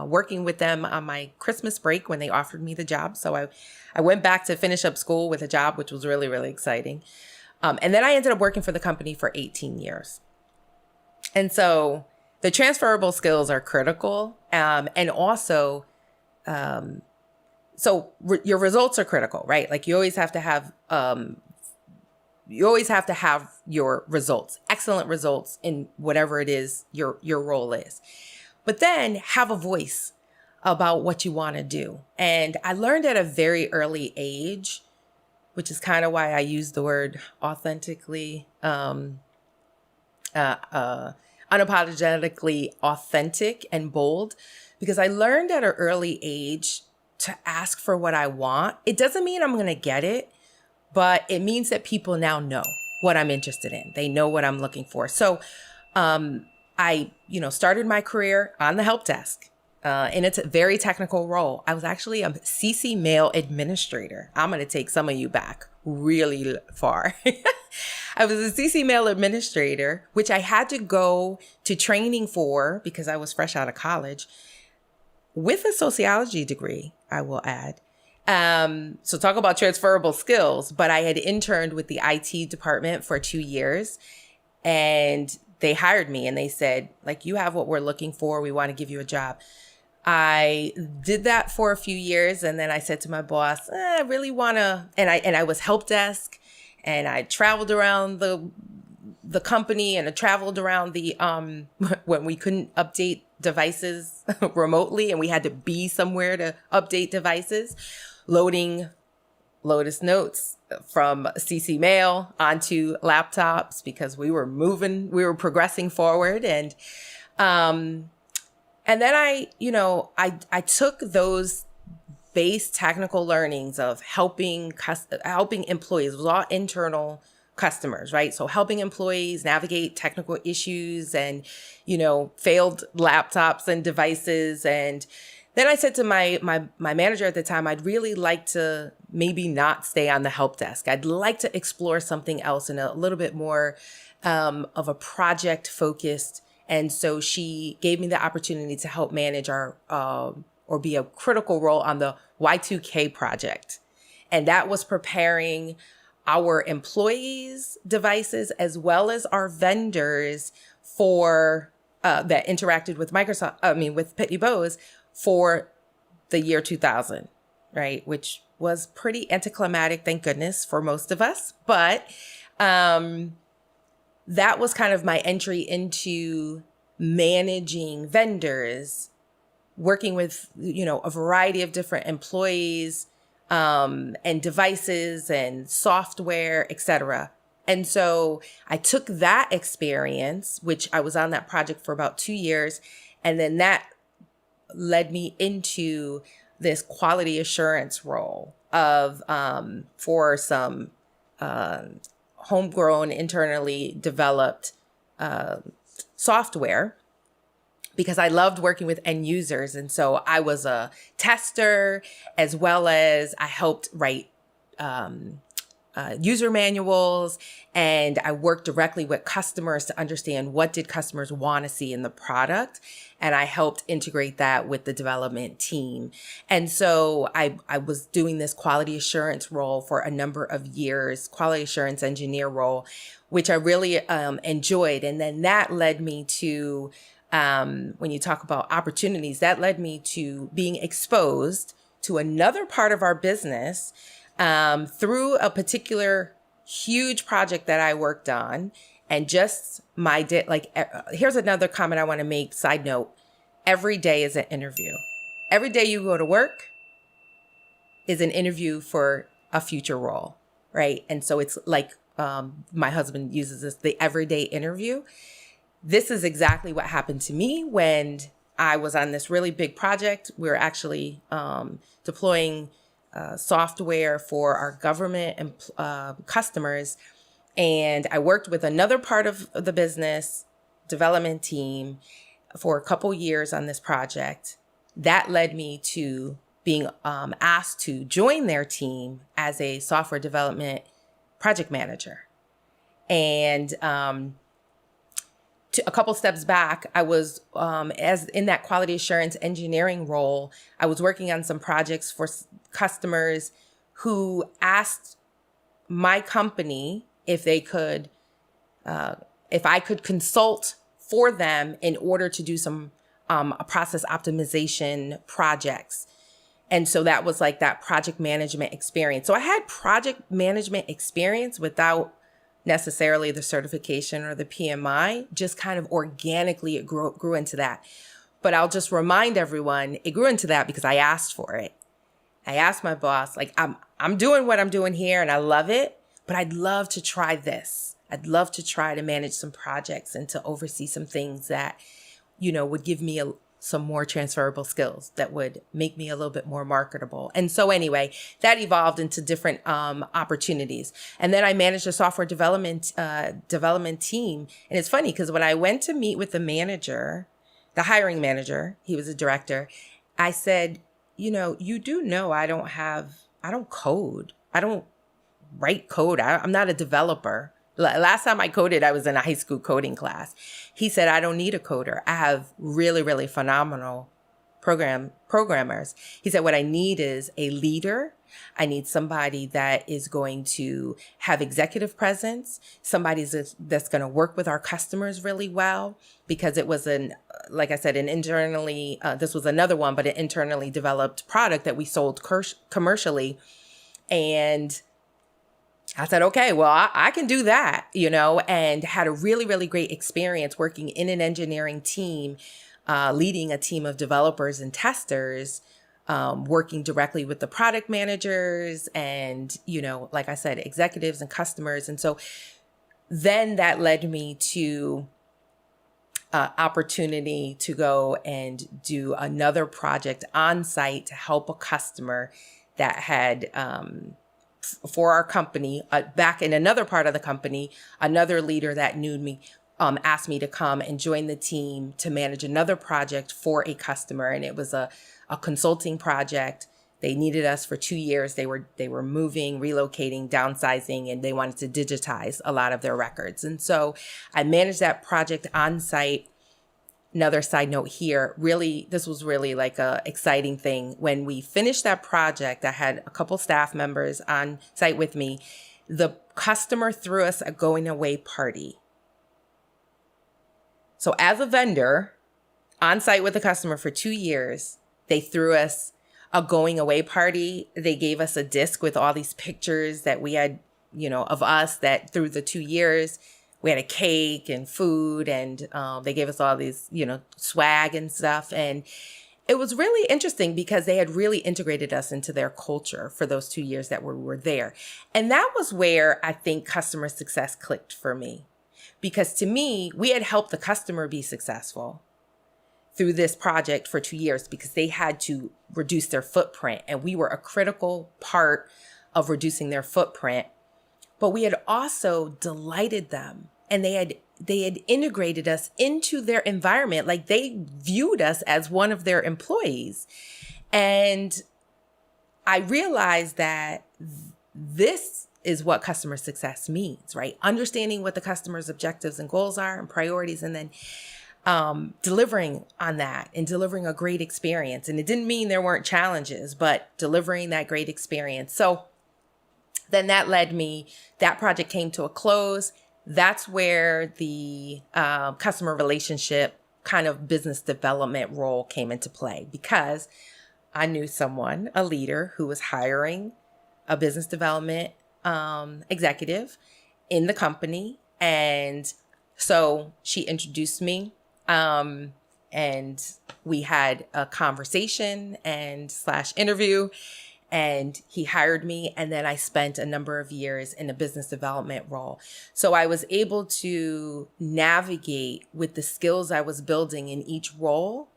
working with them on my Christmas break when they offered me the job. So I went back to finish up school with a job, which was really, really exciting. And then I ended up working for the company for 18 years. And so the transferable skills are critical. And also, your results are critical, right? Like you always have to have your results, excellent results in whatever it is your role is. But then have a voice about what you want to do. And I learned at a very early age, which is kind of why I use the word authentically, unapologetically authentic and bold, because I learned at an early age to ask for what I want. It doesn't mean I'm going to get it, but it means that people now know what I'm interested in. They know what I'm looking for. So I started my career on the help desk in a very technical role. I was actually a CC mail administrator. I'm going to take some of you back really far. I was a CC mail administrator, which I had to go to training for because I was fresh out of college with a sociology degree, I will add. So talk about transferable skills, but I had interned with the IT department for 2 years and they hired me and they said, like, you have what we're looking for. We want to give you a job. I did that for a few years. And then I said to my boss, I really want to, and I was help desk. And I traveled around the company and I traveled around the, when we couldn't update devices remotely and we had to be somewhere to update devices, loading Lotus Notes from CC Mail onto laptops because we were progressing forward. And then I took those base technical learnings of helping employees. It was all internal customers, right? So helping employees navigate technical issues and, failed laptops and devices. And then I said to my manager at the time, I'd really like to maybe not stay on the help desk. I'd like to explore something else and a little bit more of a project focused. And so she gave me the opportunity to help manage or be a critical role on the Y2K project. And that was preparing our employees' devices as well as our vendors for that interacted with with Pitney Bowes for the year 2000, right? Which was pretty anticlimactic, thank goodness, for most of us. But that was kind of my entry into managing vendors, working with, a variety of different employees, and devices and software, etc. And so I took that experience, which I was on that project for about 2 years. And then that led me into this quality assurance role of, for some, homegrown, internally developed, software, because I loved working with end users. And so I was a tester as well as I helped write user manuals, and I worked directly with customers to understand what did customers want to see in the product. And I helped integrate that with the development team. And so I was doing this quality assurance role for a number of years, quality assurance engineer role, which I really enjoyed. And then that led me to, when you talk about opportunities, that led me to being exposed to another part of our business through a particular huge project that I worked on. And just here's another comment I want to make, side note. Every day is an interview. Every day you go to work is an interview for a future role, right? And so it's like my husband uses this, the everyday interview. This is exactly what happened to me when I was on this really big project. We were actually deploying software for our government and customers. And I worked with another part of the business development team for a couple years on this project. That led me to being asked to join their team as a software development project manager. And a couple steps back, I was as in that quality assurance engineering role, I was working on some projects for customers who asked my company if I could consult for them in order to do some process optimization projects. And so that was like that project management experience. So I had project management experience without necessarily the certification or the PMI, just kind of organically it grew into that. But I'll just remind everyone, it grew into that because I asked for it. I asked my boss, like, I'm doing what I'm doing here and I love it, but I'd love to try this. I'd love to try to manage some projects and to oversee some things that, would give me some more transferable skills that would make me a little bit more marketable. And so anyway, that evolved into different opportunities. And then I managed a software development team. And it's funny because when I went to meet with the manager, the hiring manager, he was a director, I said, you do know I don't code. I don't write code. I'm not a developer. Last time I coded, I was in a high school coding class. He said, I don't need a coder. I have really, really phenomenal programmers. He said, what I need is a leader. I need somebody that is going to have executive presence, somebody that's going to work with our customers really well, because it was like I said, this was another one, but an internally developed product that we sold commercially. And I said, okay, well, I can do that, and had a really, really great experience working in an engineering team, leading a team of developers and testers, working directly with the product managers and, like I said, executives and customers. And so then that led me to opportunity to go and do another project on site to help a customer that had for our company, back in another part of the company, another leader that knew me asked me to come and join the team to manage another project for a customer. And it was a consulting project. They needed us for 2 years. They were moving, relocating, downsizing, and they wanted to digitize a lot of their records. And so I managed that project on site. Another side note here, this was really like a exciting thing. When we finished that project, I had a couple staff members on site with me. The customer threw us a going away party. So as a vendor on site with the customer for 2 years, they threw us a going away party. They gave us a disc with all these pictures that we had, of us that through the 2 years. We had a cake and food, and they gave us all these, swag and stuff. And it was really interesting because they had really integrated us into their culture for those 2 years that we were there. And that was where I think customer success clicked for me. Because to me, we had helped the customer be successful through this project for 2 years because they had to reduce their footprint. And we were a critical part of reducing their footprint. But we had also delighted them. And they had integrated us into their environment. Like they viewed us as one of their employees. And I realized that this is what customer success means, right? Understanding what the customer's objectives and goals are and priorities, and then delivering on that and delivering a great experience. And it didn't mean there weren't challenges, but delivering that great experience. So then that project came to a close. That's where the customer relationship kind of business development role came into play, because I knew someone, a leader, who was hiring a business development executive in the company. And so she introduced me, and we had a conversation and / interview, and he hired me. And then I spent a number of years in a business development role. So I was able to navigate with the skills I was building in each role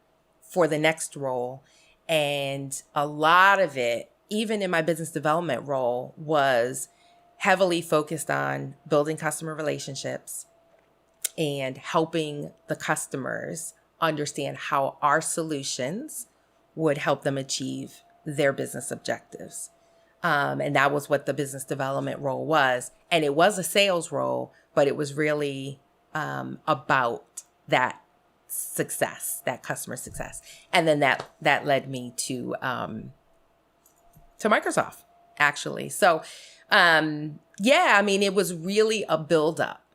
for the next role. And a lot of it, even in my business development role, was heavily focused on building customer relationships and helping the customers understand how our solutions would help them achieve their business objectives. And that was what the business development role was. And it was a sales role, but it was really about that success, that customer success. And then that led me to Microsoft, actually. So, it was really a buildup,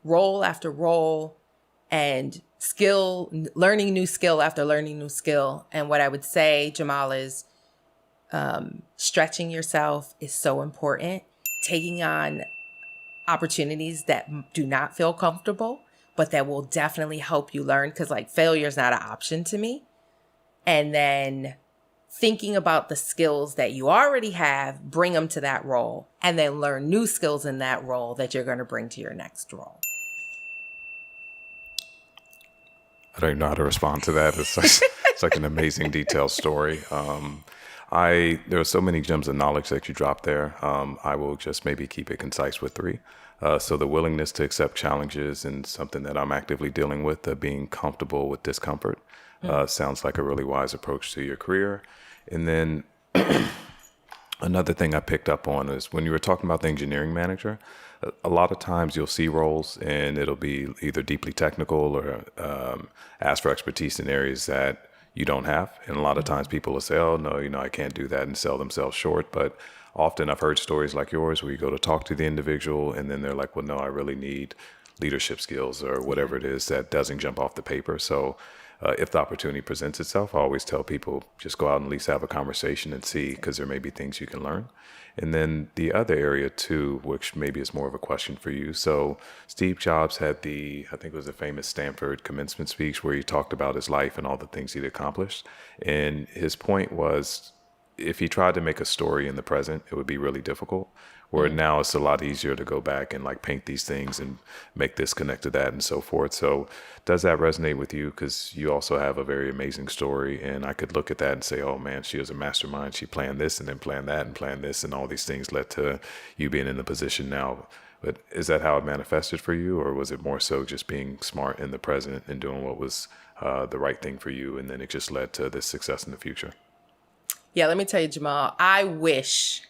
role after role, and learning new skill after learning new skill. And what I would say, Jamal, is stretching yourself is so important. Taking on opportunities that do not feel comfortable, but that will definitely help you learn, because failure is not an option to me. And then thinking about the skills that you already have, bring them to that role, and then learn new skills in that role that you're going to bring to your next role. I don't even know how to respond to that. It's like an amazing detailed story. There are so many gems of knowledge that you dropped there. I will just maybe keep it concise with 3. So the willingness to accept challenges and something that I'm actively dealing with, being comfortable with discomfort, sounds like a really wise approach to your career. And then another thing I picked up on is when you were talking about the engineering manager, a lot of times you'll see roles and it'll be either deeply technical or ask for expertise in areas that you don't have. And a lot of times people will say, oh, no, I can't do that, and sell themselves short. But often I've heard stories like yours where you go to talk to the individual and then they're like, well, no, I really need leadership skills or whatever it is that doesn't jump off the paper. So if the opportunity presents itself, I always tell people just go out and at least have a conversation and see, because there may be things you can learn. And then the other area too, which maybe is more of a question for you. So Steve Jobs had I think it was a famous Stanford commencement speech where he talked about his life and all the things he'd accomplished. And his point was, if he tried to make a story in the present, it would be really difficult. Where now it's a lot easier to go back and paint these things and make this connect to that and so forth. So does that resonate with you? Because you also have a very amazing story, and I could look at that and say, oh man, she was a mastermind. She planned this and then planned that and planned this, and all these things led to you being in the position now. But is that how it manifested for you, or was it more so just being smart in the present and doing what was the right thing for you, and then it just led to this success in the future? Yeah, let me tell you, Jamal, I wish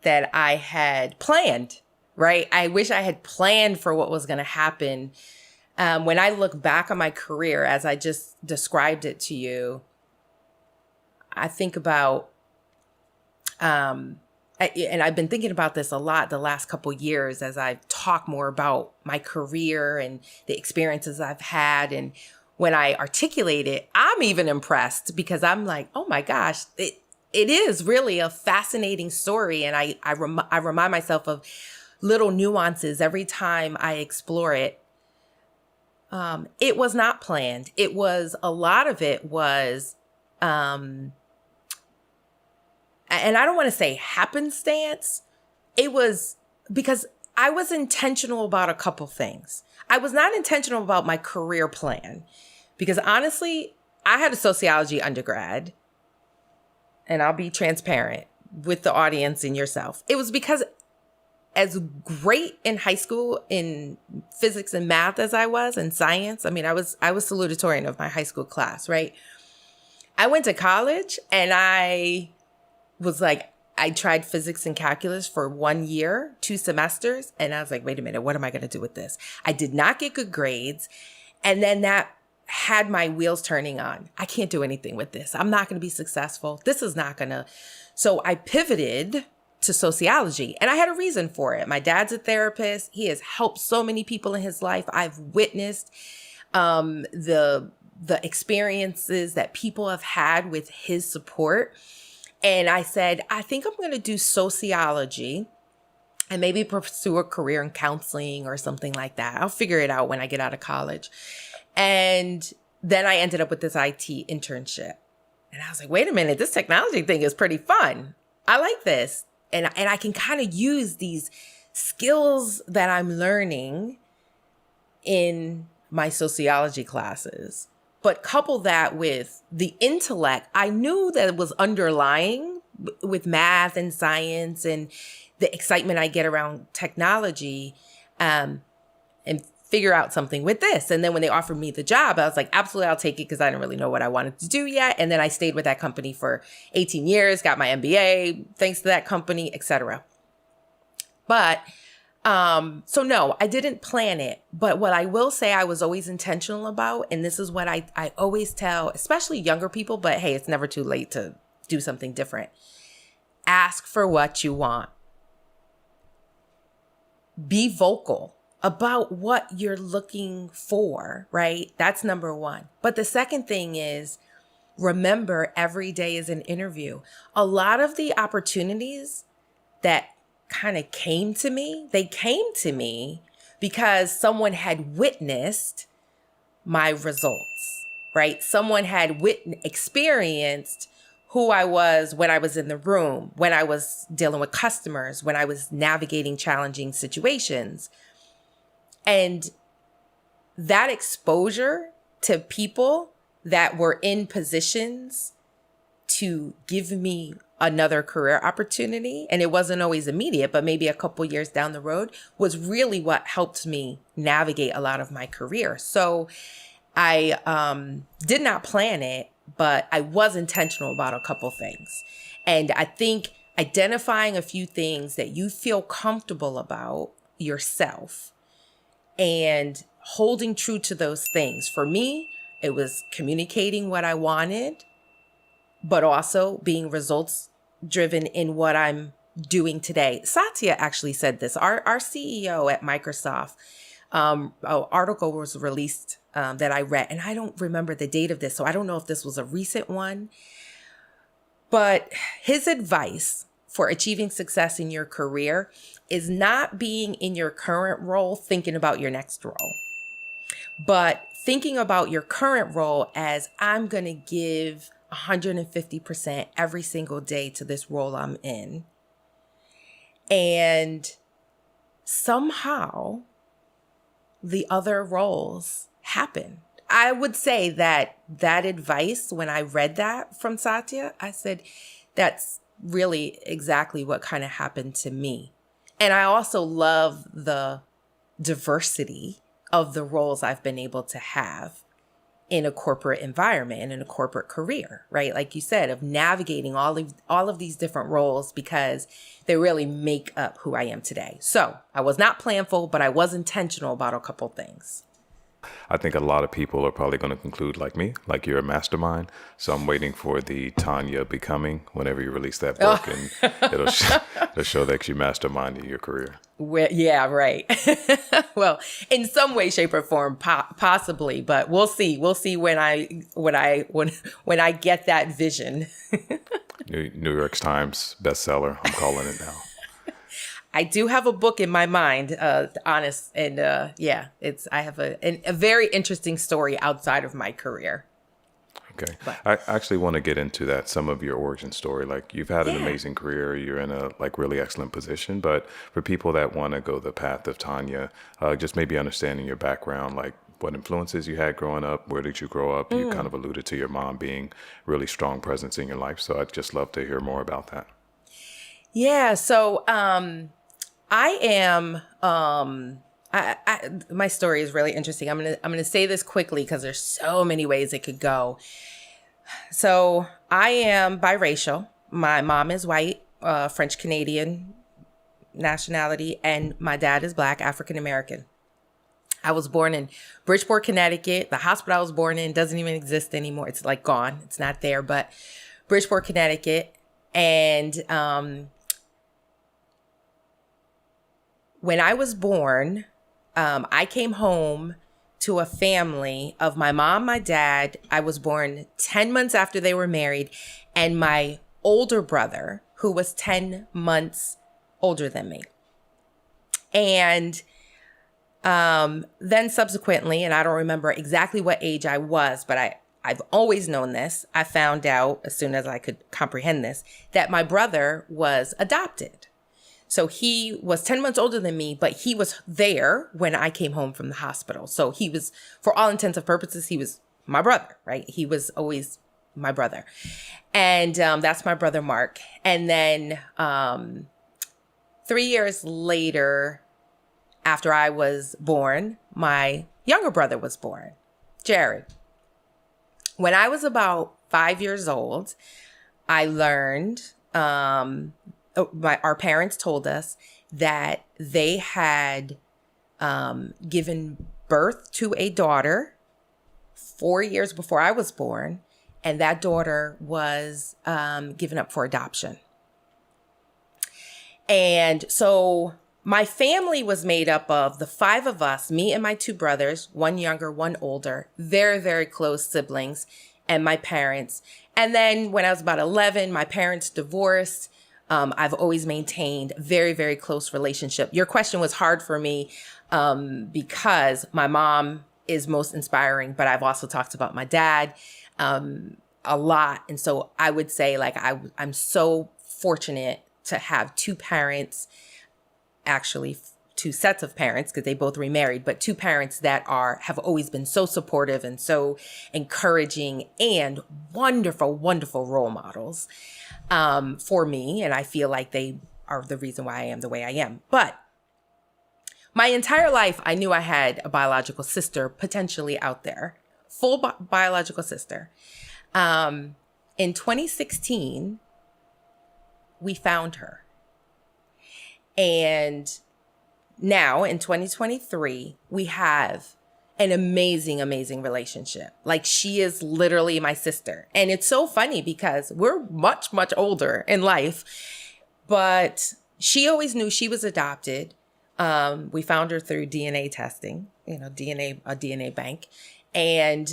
that I had planned, right? I wish I had planned for what was going to happen. When I look back on my career, as I just described it to you, I think about, and I've been thinking about this a lot the last couple of years as I talk more about my career and the experiences I've had. And when I articulate it, I'm even impressed, because I'm like, oh my gosh, it is really a fascinating story. And I remind myself of little nuances every time I explore it. It was not planned. A lot of it was, and I don't want to say happenstance. It was because I was intentional about a couple things. I was not intentional about my career plan, because honestly, I had a sociology undergrad. And I'll be transparent with the audience and yourself. It was because, as great in high school in physics and math as I was, and science, I was salutatorian of my high school class, right? I went to college and I was like, I tried physics and calculus for 1 year, 2 semesters. And I was like, wait a minute, what am I going to do with this? I did not get good grades. And then that had my wheels turning on. I can't do anything with this. I'm not going to be successful. This is not going to. So I pivoted to sociology, and I had a reason for it. My dad's a therapist. He has helped so many people in his life. I've witnessed the experiences that people have had with his support. And I said, I think I'm going to do sociology and maybe pursue a career in counseling or something like that. I'll figure it out when I get out of college. And then I ended up with this IT internship. And I was like, wait a minute, this technology thing is pretty fun. I like this. And I can kind of use these skills that I'm learning in my sociology classes, but couple that with the intellect. I knew that it was underlying with math and science and the excitement I get around technology, and figure out something with this. And then when they offered me the job, I was like, absolutely, I'll take it, because I didn't really know what I wanted to do yet. And then I stayed with that company for 18 years, got my MBA thanks to that company, etc. But so no, I didn't plan it. But what I will say I was always intentional about, and this is what I always tell, especially younger people, but hey, it's never too late to do something different. Ask for what you want. Be vocal about what you're looking for, right? That's number one. But the second thing is, remember, every day is an interview. A lot of the opportunities that kind of came to me, they came to me because someone had witnessed my results, right? Someone had experienced who I was when I was in the room, when I was dealing with customers, when I was navigating challenging situations. And that exposure to people that were in positions to give me another career opportunity, and it wasn't always immediate, but maybe a couple years down the road, was really what helped me navigate a lot of my career. So I did not plan it, but I was intentional about a couple things. And I think identifying a few things that you feel comfortable about yourself and holding true to those things. For me, it was communicating what I wanted, but also being results driven in what I'm doing today. Satya actually said this. Our CEO at Microsoft, an article was released that I read, and I don't remember the date of this, so I don't know if this was a recent one. But his advice for achieving success in your career is not being in your current role thinking about your next role, but thinking about your current role as, I'm going to give 150% every single day to this role I'm in. And somehow the other roles happen. I would say that advice, when I read that from Satya, I said, that's really exactly what kind of happened to me. And I also love the diversity of the roles I've been able to have in a corporate environment and in a corporate career, right? Like you said, of navigating all of these different roles, because they really make up who I am today. So I was not planful, but I was intentional about a couple things. I think a lot of people are probably going to conclude like me, like you're a mastermind. So I'm waiting for the Tanya Becoming whenever you release that book, and it'll show that you masterminded your career. Yeah, right. Well, in some way, shape, or form, possibly, but we'll see. We'll see when I get that vision. New York Times bestseller. I'm calling it now. I do have a book in my mind, honest, and I have a very interesting story outside of my career. Okay. I actually want to get into that, some of your origin story. Like, you've had an amazing career. You're in a really excellent position. But for people that want to go the path of Tanya, just maybe understanding your background, like what influences you had growing up, where did you grow up? You kind of alluded to your mom being really strong presence in your life. So I'd just love to hear more about that. Yeah. So I am. My story is really interesting. I'm gonna say this quickly because there's so many ways it could go. So I am biracial. My mom is white French Canadian nationality, and my dad is Black, African American. I was born in Bridgeport, Connecticut. The hospital I was born in doesn't even exist anymore. It's like gone. It's not there, but Bridgeport, Connecticut. And when I was born, I came home to a family of my mom, my dad. I was born 10 months after they were married, and my older brother, who was 10 months older than me. And then subsequently, and I don't remember exactly what age I was, but I've always known this. I found out as soon as I could comprehend this, that my brother was adopted. So he was 10 months older than me, but he was there when I came home from the hospital. So he was, for all intents and purposes, he was my brother, right? He was always my brother. And that's my brother, Mark. And then 3 years later, after I was born, my younger brother was born, Jared. When I was about 5 years old, I learned, our parents told us that they had given birth to a daughter 4 years before I was born, and that daughter was given up for adoption. And so my family was made up of the five of us, me and my two brothers, one younger, one older, very, very close siblings, and my parents. And then when I was about 11, my parents divorced. I've always maintained a very, very close relationship. Your question was hard for me because my mom is most inspiring, but I've also talked about my dad a lot. And so I would say I'm so fortunate to have two parents, actually two sets of parents, because they both remarried, but two parents that have always been so supportive and so encouraging and wonderful, wonderful role models for me. And I feel like they are the reason why I am the way I am. But my entire life, I knew I had a biological sister potentially out there, full biological sister. In 2016, we found her. And now in 2023, we have an amazing, amazing relationship. Like, she is literally my sister. And it's so funny because we're much, much older in life, but she always knew she was adopted. We found her through DNA testing, a DNA bank. And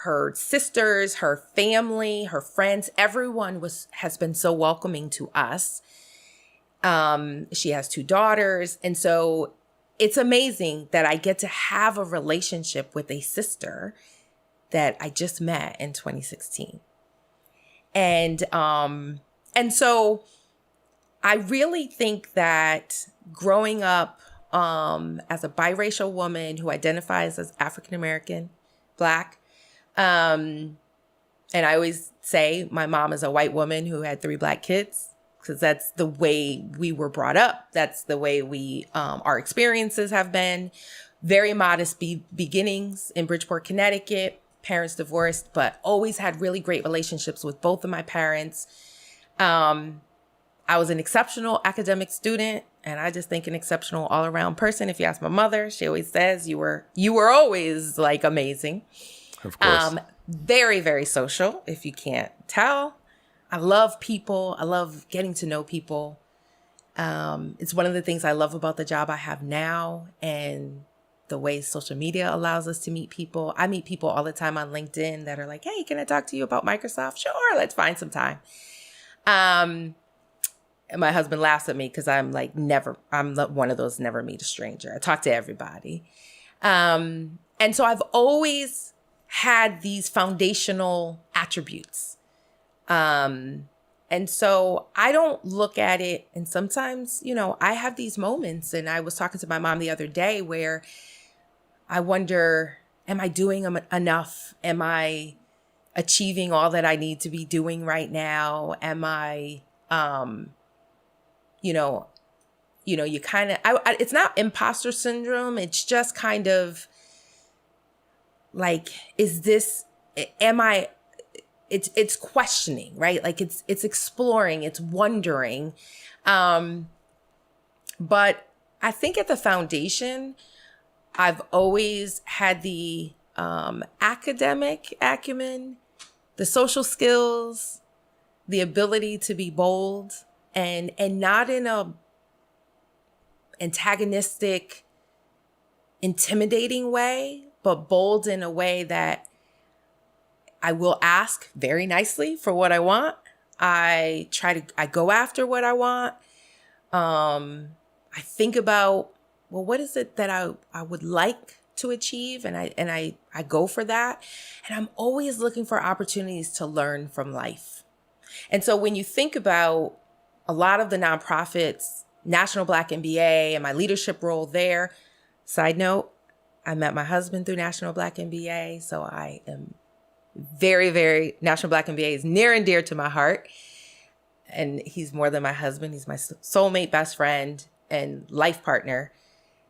her sisters, her family, her friends, everyone has been so welcoming to us. She has two daughters. And so it's amazing that I get to have a relationship with a sister that I just met in 2016. And so I really think that growing up as a biracial woman who identifies as African American, Black, and I always say my mom is a white woman who had 3 Black kids, because that's the way we were brought up. That's the way our experiences have been. Very modest beginnings in Bridgeport, Connecticut. Parents divorced, but always had really great relationships with both of my parents. I was an exceptional academic student, and I just think an exceptional all-around person. If you ask my mother, she always says you were always like amazing. Of course. Very, very social, if you can't tell. I love people. I love getting to know people. It's one of the things I love about the job I have now and the way social media allows us to meet people. I meet people all the time on LinkedIn that are like, hey, can I talk to you about Microsoft? Sure, let's find some time. And my husband laughs at me because I'm one of those never meet a stranger. I talk to everybody. And so I've always had these foundational attributes. And so I don't look at it. And sometimes, I have these moments, and I was talking to my mom the other day where I wonder, am I doing enough? Am I achieving all that I need to be doing right now? Am I, you kind of, it's not imposter syndrome. It's just kind of like, am I it's questioning, right? Like it's exploring, it's wondering. But I think at the foundation, I've always had the academic acumen, the social skills, the ability to be bold, and not in a antagonistic, intimidating way, but bold in a way that I will ask very nicely for what I want. I go after what I want. I think about, well, what is it that I would like to achieve? And I go for that. And I'm always looking for opportunities to learn from life. And so when you think about a lot of the nonprofits, National Black MBA and my leadership role there, side note, I met my husband through National Black MBA. So I am very, very, National Black MBA is near and dear to my heart. And he's more than my husband. He's my soulmate, best friend, and life partner.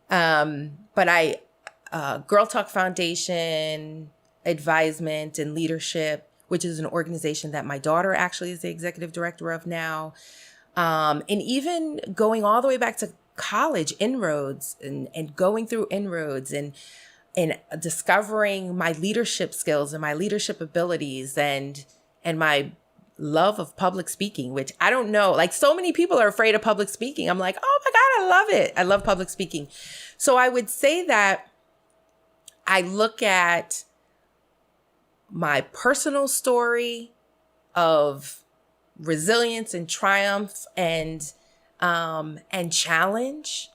But Girl Talk Foundation, advisement and leadership, which is an organization that my daughter actually is the executive director of now. And even going all the way back to college, Inroads, and going through Inroads and discovering my leadership skills and my leadership abilities and my love of public speaking, which I don't know, like so many people are afraid of public speaking. I'm like, oh my God, I love it. I love public speaking. So I would say that I look at my personal story of resilience and triumph and challenge,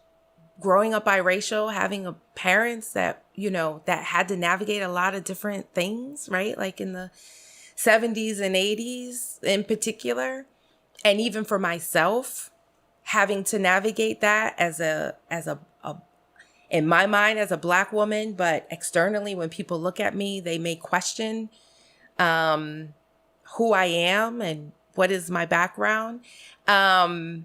growing up biracial, having parents that, that had to navigate a lot of different things, right? Like in the 70s and 80s in particular. And even for myself, having to navigate that as a in my mind as a Black woman, but externally when people look at me, they may question who I am and what is my background. And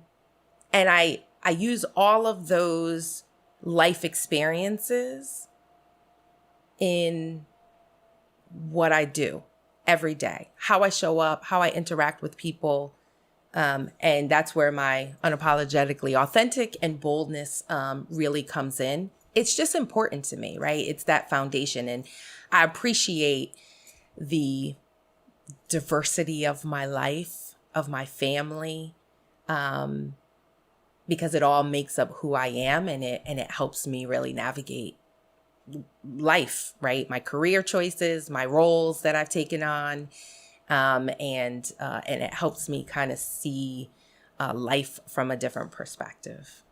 I use all of those life experiences in what I do every day, how I show up, how I interact with people. And that's where my unapologetically authentic and boldness really comes in. It's just important to me, right? It's that foundation. And I appreciate the diversity of my life, of my family, because it all makes up who I am, and it helps me really navigate life, right? My career choices, my roles that I've taken on, and it helps me kind of see life from a different perspective.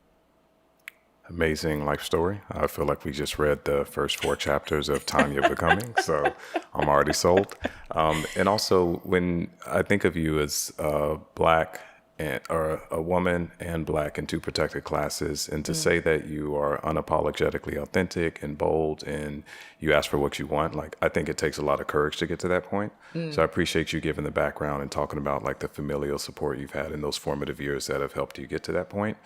Amazing life story. I feel like we just read the first 4 chapters of Tanya Becoming, so I'm already sold. And also, when I think of you as Black or a woman and Black in 2 protected classes, and to say that you are unapologetically authentic and bold and you ask for what you want, like, I think it takes a lot of courage to get to that point. So I appreciate you giving the background and talking about like the familial support you've had in those formative years that have helped you get to that point.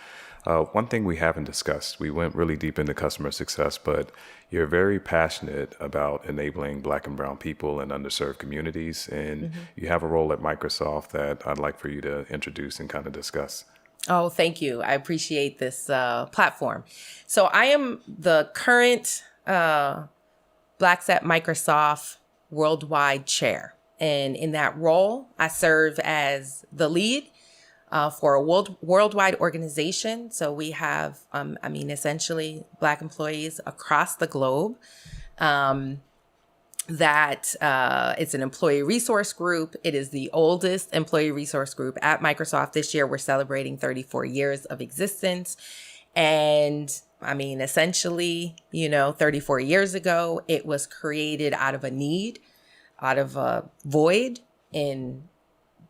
One thing we haven't discussed, we went really deep into customer success, but you're very passionate about enabling Black and brown people in underserved communities. And you have a role at Microsoft that I'd like for you to introduce and kind of discuss. Oh, thank you. I appreciate this platform. So I am the current Blacks at Microsoft Worldwide Chair. And in that role, I serve as the lead for a worldwide organization. So we have, essentially Black employees across the globe. It's an employee resource group. It is the oldest employee resource group at Microsoft. This year, we're celebrating 34 years of existence. And essentially, 34 years ago, it was created out of a need, out of a void in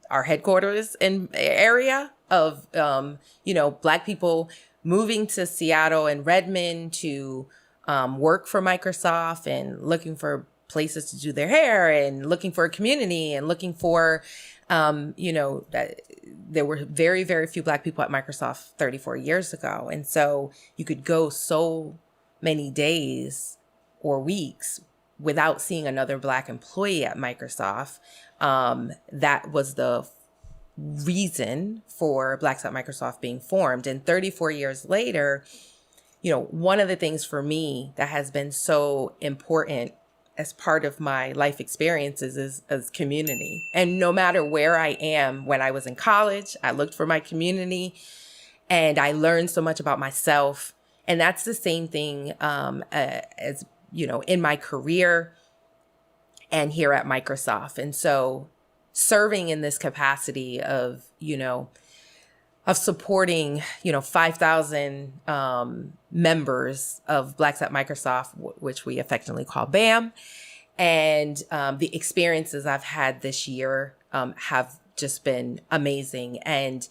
our headquarters in area of, Black people moving to Seattle and Redmond to work for Microsoft and looking for places to do their hair and looking for a community and looking for, that there were very, very few Black people at Microsoft 34 years ago. And so you could go so many days or weeks without seeing another Black employee at Microsoft, that was the reason for Blacks at Microsoft being formed. And 34 years later, one of the things for me that has been so important as part of my life experiences is community. And no matter where I am, when I was in college, I looked for my community and I learned so much about myself. And that's the same thing as, in my career and here at Microsoft. And so serving in this capacity of supporting, 5,000 members of Blacks at Microsoft, which we affectionately call BAM. And the experiences I've had this year have just been amazing. And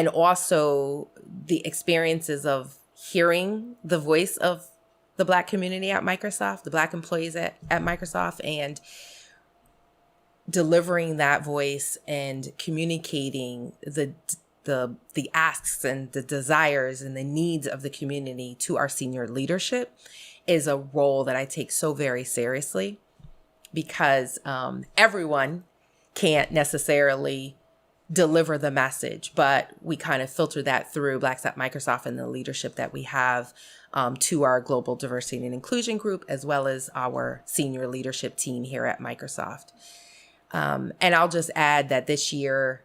also the experiences of hearing the voice of the Black community at Microsoft, the Black employees at Microsoft, and delivering that voice and communicating the asks and the desires and the needs of the community to our senior leadership is a role that I take so very seriously, because everyone can't necessarily deliver the message, but we kind of filter that through Blacks at Microsoft and the leadership that we have to our global diversity and inclusion group, as well as our senior leadership team here at Microsoft. And I'll just add that this year,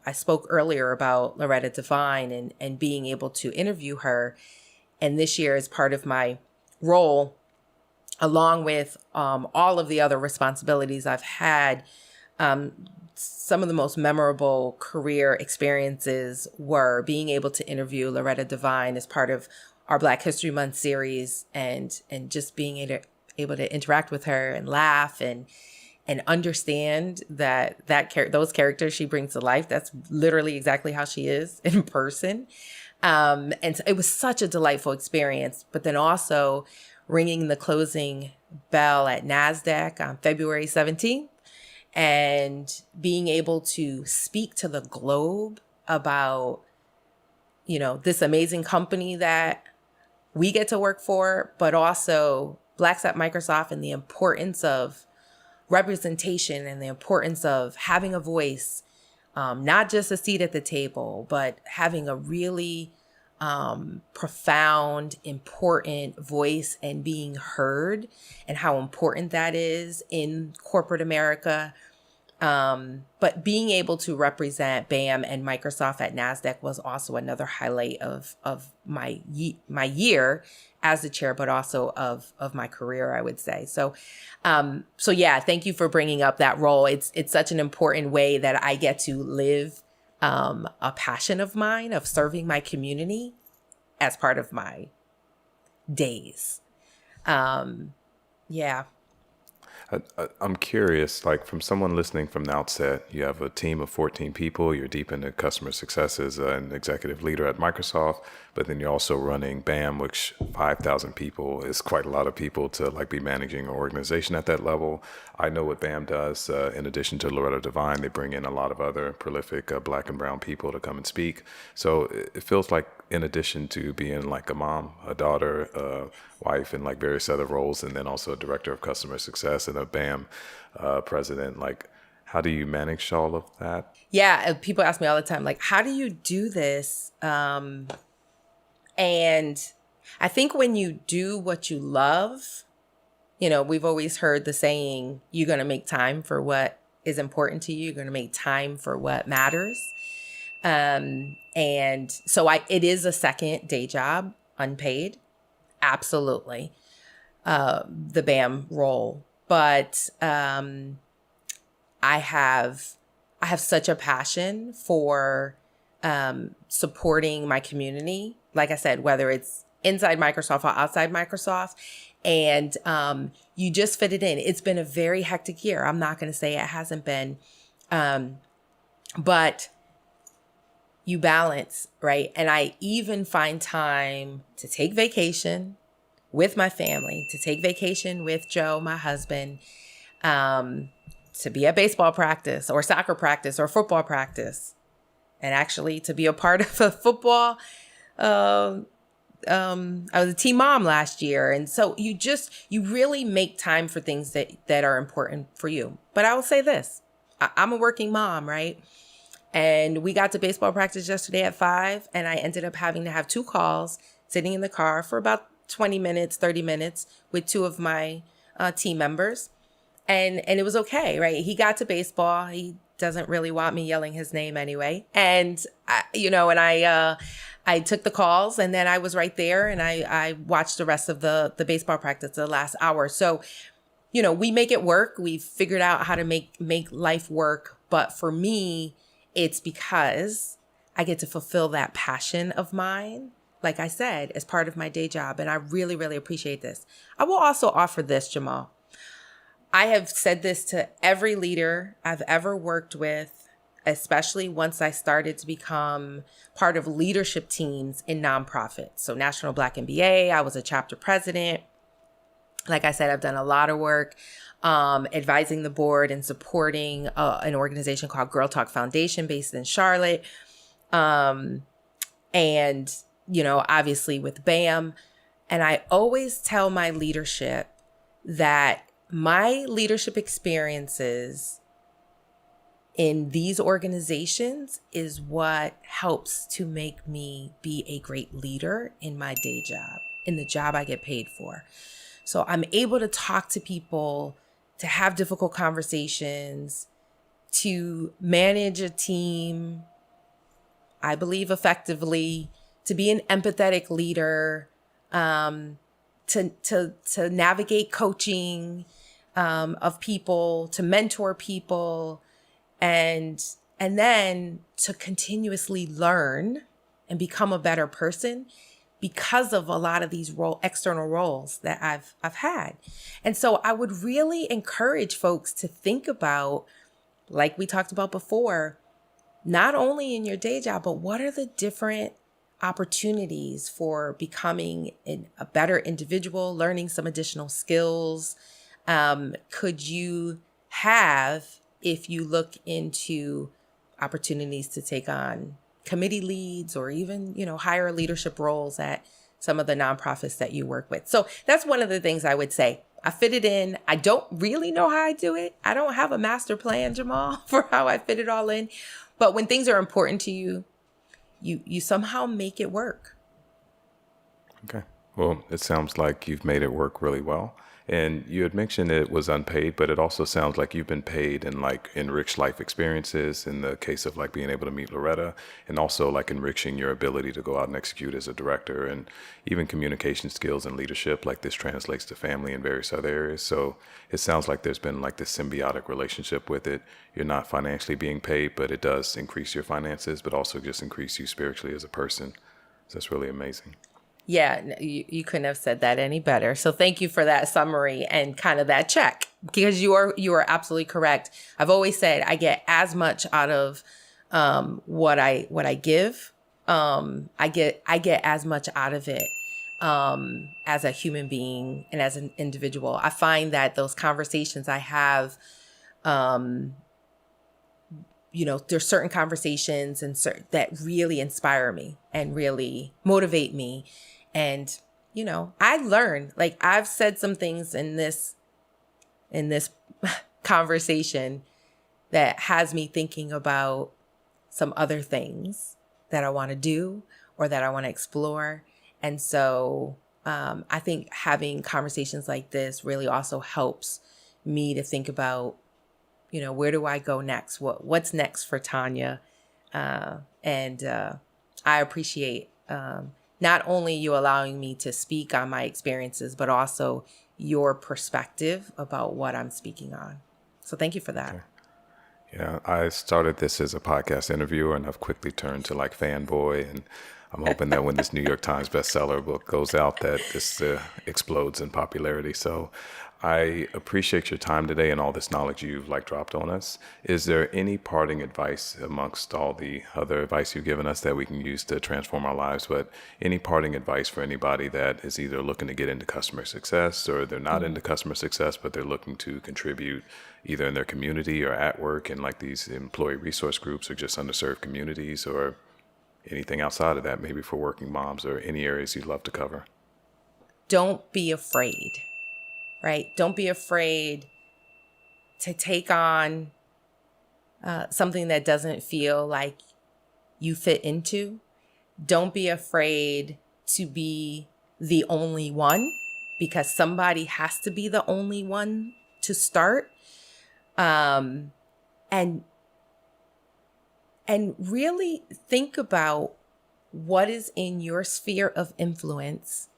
I spoke earlier about Loretta Devine and being able to interview her. And this year, as part of my role, along with all of the other responsibilities I've had, some of the most memorable career experiences were being able to interview Loretta Devine as part of our Black History Month series, and just being able to interact with her and laugh and understand those characters she brings to life. That's literally exactly how she is in person. And so it was such a delightful experience. But then also ringing the closing bell at NASDAQ on February 17th and being able to speak to the globe about, this amazing company that we get to work for, but also Blacks at Microsoft and the importance of representation and the importance of having a voice, not just a seat at the table, but having a really profound, important voice and being heard, and how important that is in corporate America. But being able to represent BAM and Microsoft at NASDAQ was also another highlight of my year as the chair, but also of my career, I would say. So yeah, thank you for bringing up that role. It's such an important way that I get to live a passion of mine of serving my community as part of my days. Yeah. I'm curious, like from someone listening from the outset, you have a team of 14 people, you're deep into customer success as an executive leader at Microsoft, but then you're also running BAM, which 5,000 people is quite a lot of people to be managing an organization at that level. I know what BAM does. In addition to Loretta Devine, they bring in a lot of other prolific Black and brown people to come and speak. So it feels like, in addition to being like a mom, a daughter, a wife, and various other roles, and then also a director of customer success and a BAM president, how do you manage all of that? Yeah, people ask me all the time, how do you do this? And I think when you do what you love, we've always heard the saying, you're going to make time for what is important to you. You're going to make time for what matters. And so it is a second day job, unpaid. Absolutely. The BAM role. But, I have such a passion for, supporting my community. Like I said, whether it's inside Microsoft or outside Microsoft, and, you just fit it in. It's been a very hectic year. I'm not going to say it hasn't been, but you balance, right? And I even find time to take vacation with my family, to take vacation with Joe, my husband, to be at baseball practice or soccer practice or football practice, and actually to be a part of a football I was a teen mom last year. And so you really make time for things that are important for you. But I will say this, I'm a working mom, right? And we got to baseball practice yesterday at 5, and I ended up having to have 2 calls sitting in the car for about 20 minutes, 30 minutes with 2 of my team members. And it was okay, right? He got to baseball. He doesn't really want me yelling his name anyway. And, I took the calls, and then I was right there, and I watched the rest of the baseball practice, the last hour. So, we make it work. We've figured out how to make life work. But for me, it's because I get to fulfill that passion of mine, like I said, as part of my day job. And I really, really appreciate this. I will also offer this, Jamal. I have said this to every leader I've ever worked with, especially once I started to become part of leadership teams in nonprofits. So National Black MBA, I was a chapter president. Like I said, I've done a lot of work advising the board and supporting an organization called Girl Talk Foundation based in Charlotte. And, obviously with BAM. And I always tell my leadership that my leadership experiences in these organizations is what helps to make me be a great leader in my day job, in the job I get paid for. So I'm able to talk to people, to have difficult conversations, to manage a team, I believe effectively, to be an empathetic leader, to navigate coaching of people, to mentor people, and then to continuously learn and become a better person because of a lot of these external roles that I've had. And so I would really encourage folks to think about, like we talked about before, not only in your day job, but what are the different opportunities for becoming a better individual, learning some additional skills could you have if you look into opportunities to take on committee leads or even, higher leadership roles at some of the nonprofits that you work with. So that's one of the things I would say. I fit it in. I don't really know how I do it. I don't have a master plan, Jamal, for how I fit it all in. But when things are important to you, you somehow make it work. Okay. Well, it sounds like you've made it work really well. And you had mentioned it was unpaid, but it also sounds like you've been paid in enriched life experiences in the case of being able to meet Loretta, and also enriching your ability to go out and execute as a director, and even communication skills and leadership. This translates to family and various other areas. So it sounds like there's been this symbiotic relationship with it. You're not financially being paid, but it does increase your finances, but also just increase you spiritually as a person. So that's really amazing. Yeah, you couldn't have said that any better. So thank you for that summary and kind of that check, because you are absolutely correct. I've always said I get as much out of what I give. I get as much out of it as a human being and as an individual. I find that those conversations I have, there's certain conversations that really inspire me and really motivate me. And, I learn, I've said some things in this conversation that has me thinking about some other things that I want to do or that I want to explore. And so I think having conversations like this really also helps me to think about, where do I go next? What's next for Tanya? And I appreciate not only you allowing me to speak on my experiences, but also your perspective about what I'm speaking on. So thank you for that. Okay. Yeah, I started this as a podcast interviewer, and I've quickly turned to fanboy, and I'm hoping that when this New York Times bestseller book goes out, that this explodes in popularity. So I appreciate your time today and all this knowledge you've dropped on us. Is there any parting advice amongst all the other advice you've given us that we can use to transform our lives? But any parting advice for anybody that is either looking to get into customer success, or they're not into customer success, but they're looking to contribute either in their community or at work in these employee resource groups or just underserved communities, or anything outside of that, maybe for working moms or any areas you'd love to cover? Don't be afraid, right? Don't be afraid to take on something that doesn't feel like you fit into. Don't be afraid to be the only one, because somebody has to be the only one to start. And really think about what is in your sphere of influence,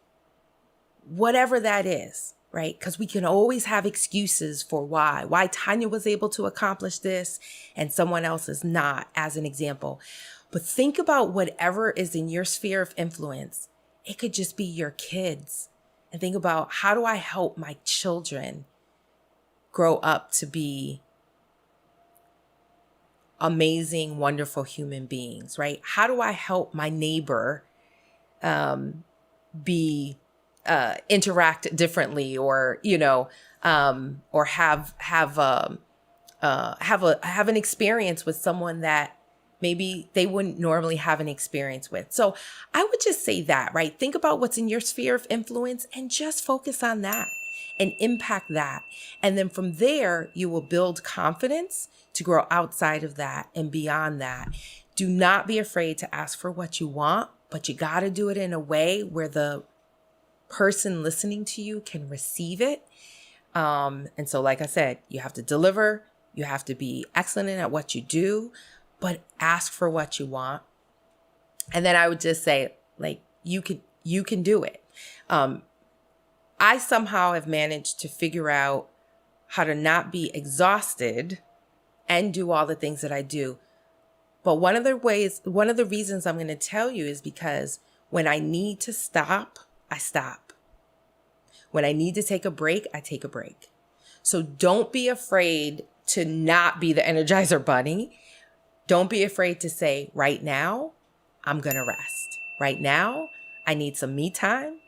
whatever that is, right? Because we can always have excuses for why Tanya was able to accomplish this and someone else is not, as an example. But think about whatever is in your sphere of influence. It could just be your kids. And think about, how do I help my children grow up to be amazing, wonderful human beings, right? How do I help my neighbor interact differently, or or have an experience with someone that maybe they wouldn't normally have an experience with. So I would just say that, right? Think about what's in your sphere of influence and just focus on that and impact that. And then from there, you will build confidence to grow outside of that and beyond that. Do not be afraid to ask for what you want, but you got to do it in a way where the person listening to you can receive it. And so, like I said, you have to deliver, you have to be excellent at what you do, but ask for what you want. And then I would just say, like, you can do it. I somehow have managed to figure out how to not be exhausted and do all the things that I do. But one of the reasons I'm going to tell you is because when I need to stop, I stop. When I need to take a break, I take a break. So don't be afraid to not be the Energizer Bunny. Don't be afraid to say, right now, I'm going to rest. Right now, I need some me time,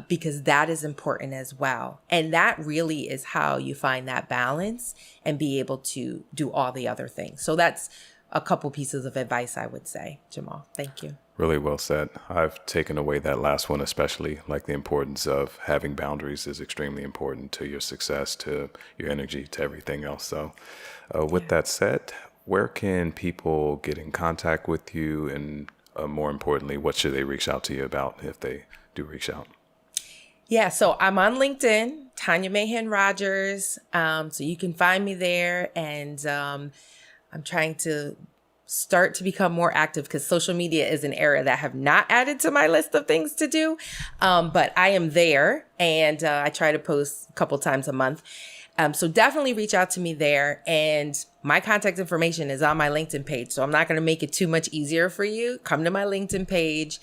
because that is important as well. And that really is how you find that balance and be able to do all the other things. So that's a couple pieces of advice I would say, Jamal. Thank you. Really well said. I've taken away that last one, especially like the importance of having boundaries is extremely important to your success, to your energy, to everything else. So with that said, where can people get in contact with you? And more importantly, what should they reach out to you about if they do reach out? Yeah, so I'm on LinkedIn, Tanya Mahan-Rogers. So you can find me there. And I'm trying to start to become more active because social media is an area that I have not added to my list of things to do. But I am there, and I try to post a couple times a month. So definitely reach out to me there. And my contact information is on my LinkedIn page. So I'm not going to make it too much easier for you. Come to my LinkedIn page,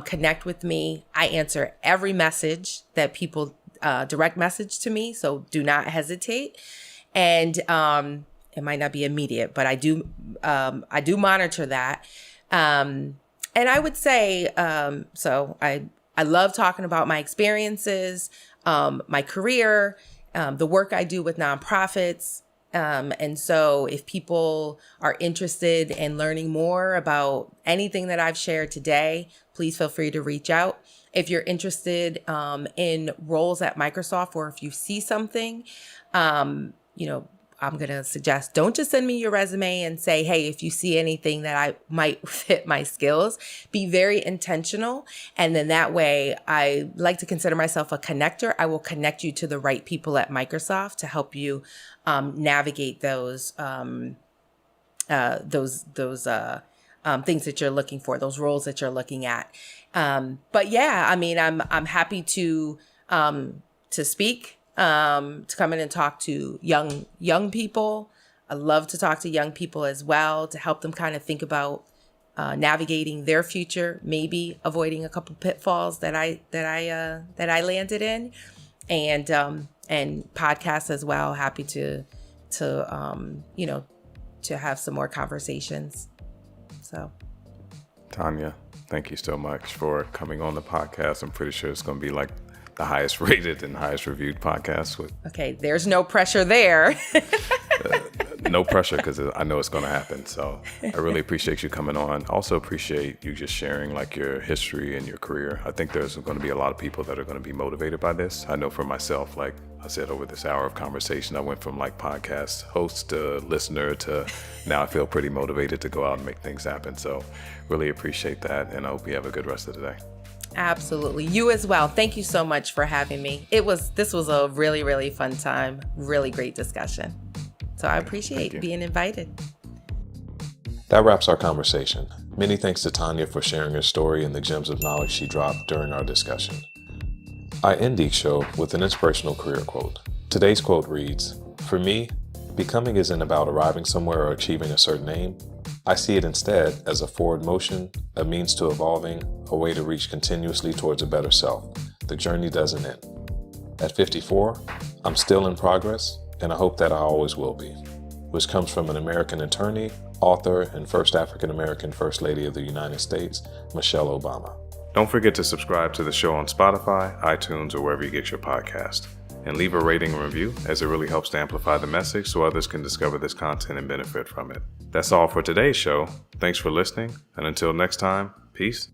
connect with me. I answer every message that people direct message to me. So do not hesitate. And it might not be immediate, but I do monitor that. And I would say, so I love talking about my experiences, my career, the work I do with nonprofits. And so if people are interested in learning more about anything that I've shared today, please feel free to reach out. If you're interested in roles at Microsoft, or if you see something, I'm going to suggest, don't just send me your resume and say, hey, if you see anything that I might fit my skills, be very intentional. And then that way, I like to consider myself a connector. I will connect you to the right people at Microsoft to help you navigate those things that you're looking for, those roles that you're looking at. But yeah, I mean, I'm happy to speak. To come in and talk to young people. I love to talk to young people as well, to help them kind of think about navigating their future, maybe avoiding a couple pitfalls that I landed in, and podcasts as well. Happy to have some more conversations. So, Tanya, thank you so much for coming on the podcast. I'm pretty sure it's going to be like the highest rated and highest reviewed podcast. Okay, there's no pressure there. No pressure, because I know it's going to happen. So I really appreciate you coming on. Also appreciate you just sharing like your history and your career. I think there's going to be a lot of people that are going to be motivated by this. I know for myself, like I said, over this hour of conversation, I went from like podcast host to listener to now I feel pretty motivated to go out and make things happen. So really appreciate that. And I hope you have a good rest of the day. Absolutely. You as well. Thank you so much for having me. This was a really, really fun time. Really great discussion. So I appreciate being invited. That wraps our conversation. Many thanks to Tanya for sharing her story and the gems of knowledge she dropped during our discussion. I end each show with an inspirational career quote. Today's quote reads, "For me, becoming isn't about arriving somewhere or achieving a certain aim. I see it instead as a forward motion, a means to evolving, a way to reach continuously towards a better self. The journey doesn't end. At 54, I'm still in progress, and I hope that I always will be," which comes from an American attorney, author, and first African-American First Lady of the United States, Michelle Obama. Don't forget to subscribe to the show on Spotify, iTunes, or wherever you get your podcast. And leave a rating and review, as it really helps to amplify the message so others can discover this content and benefit from it. That's all for today's show. Thanks for listening, and until next time, peace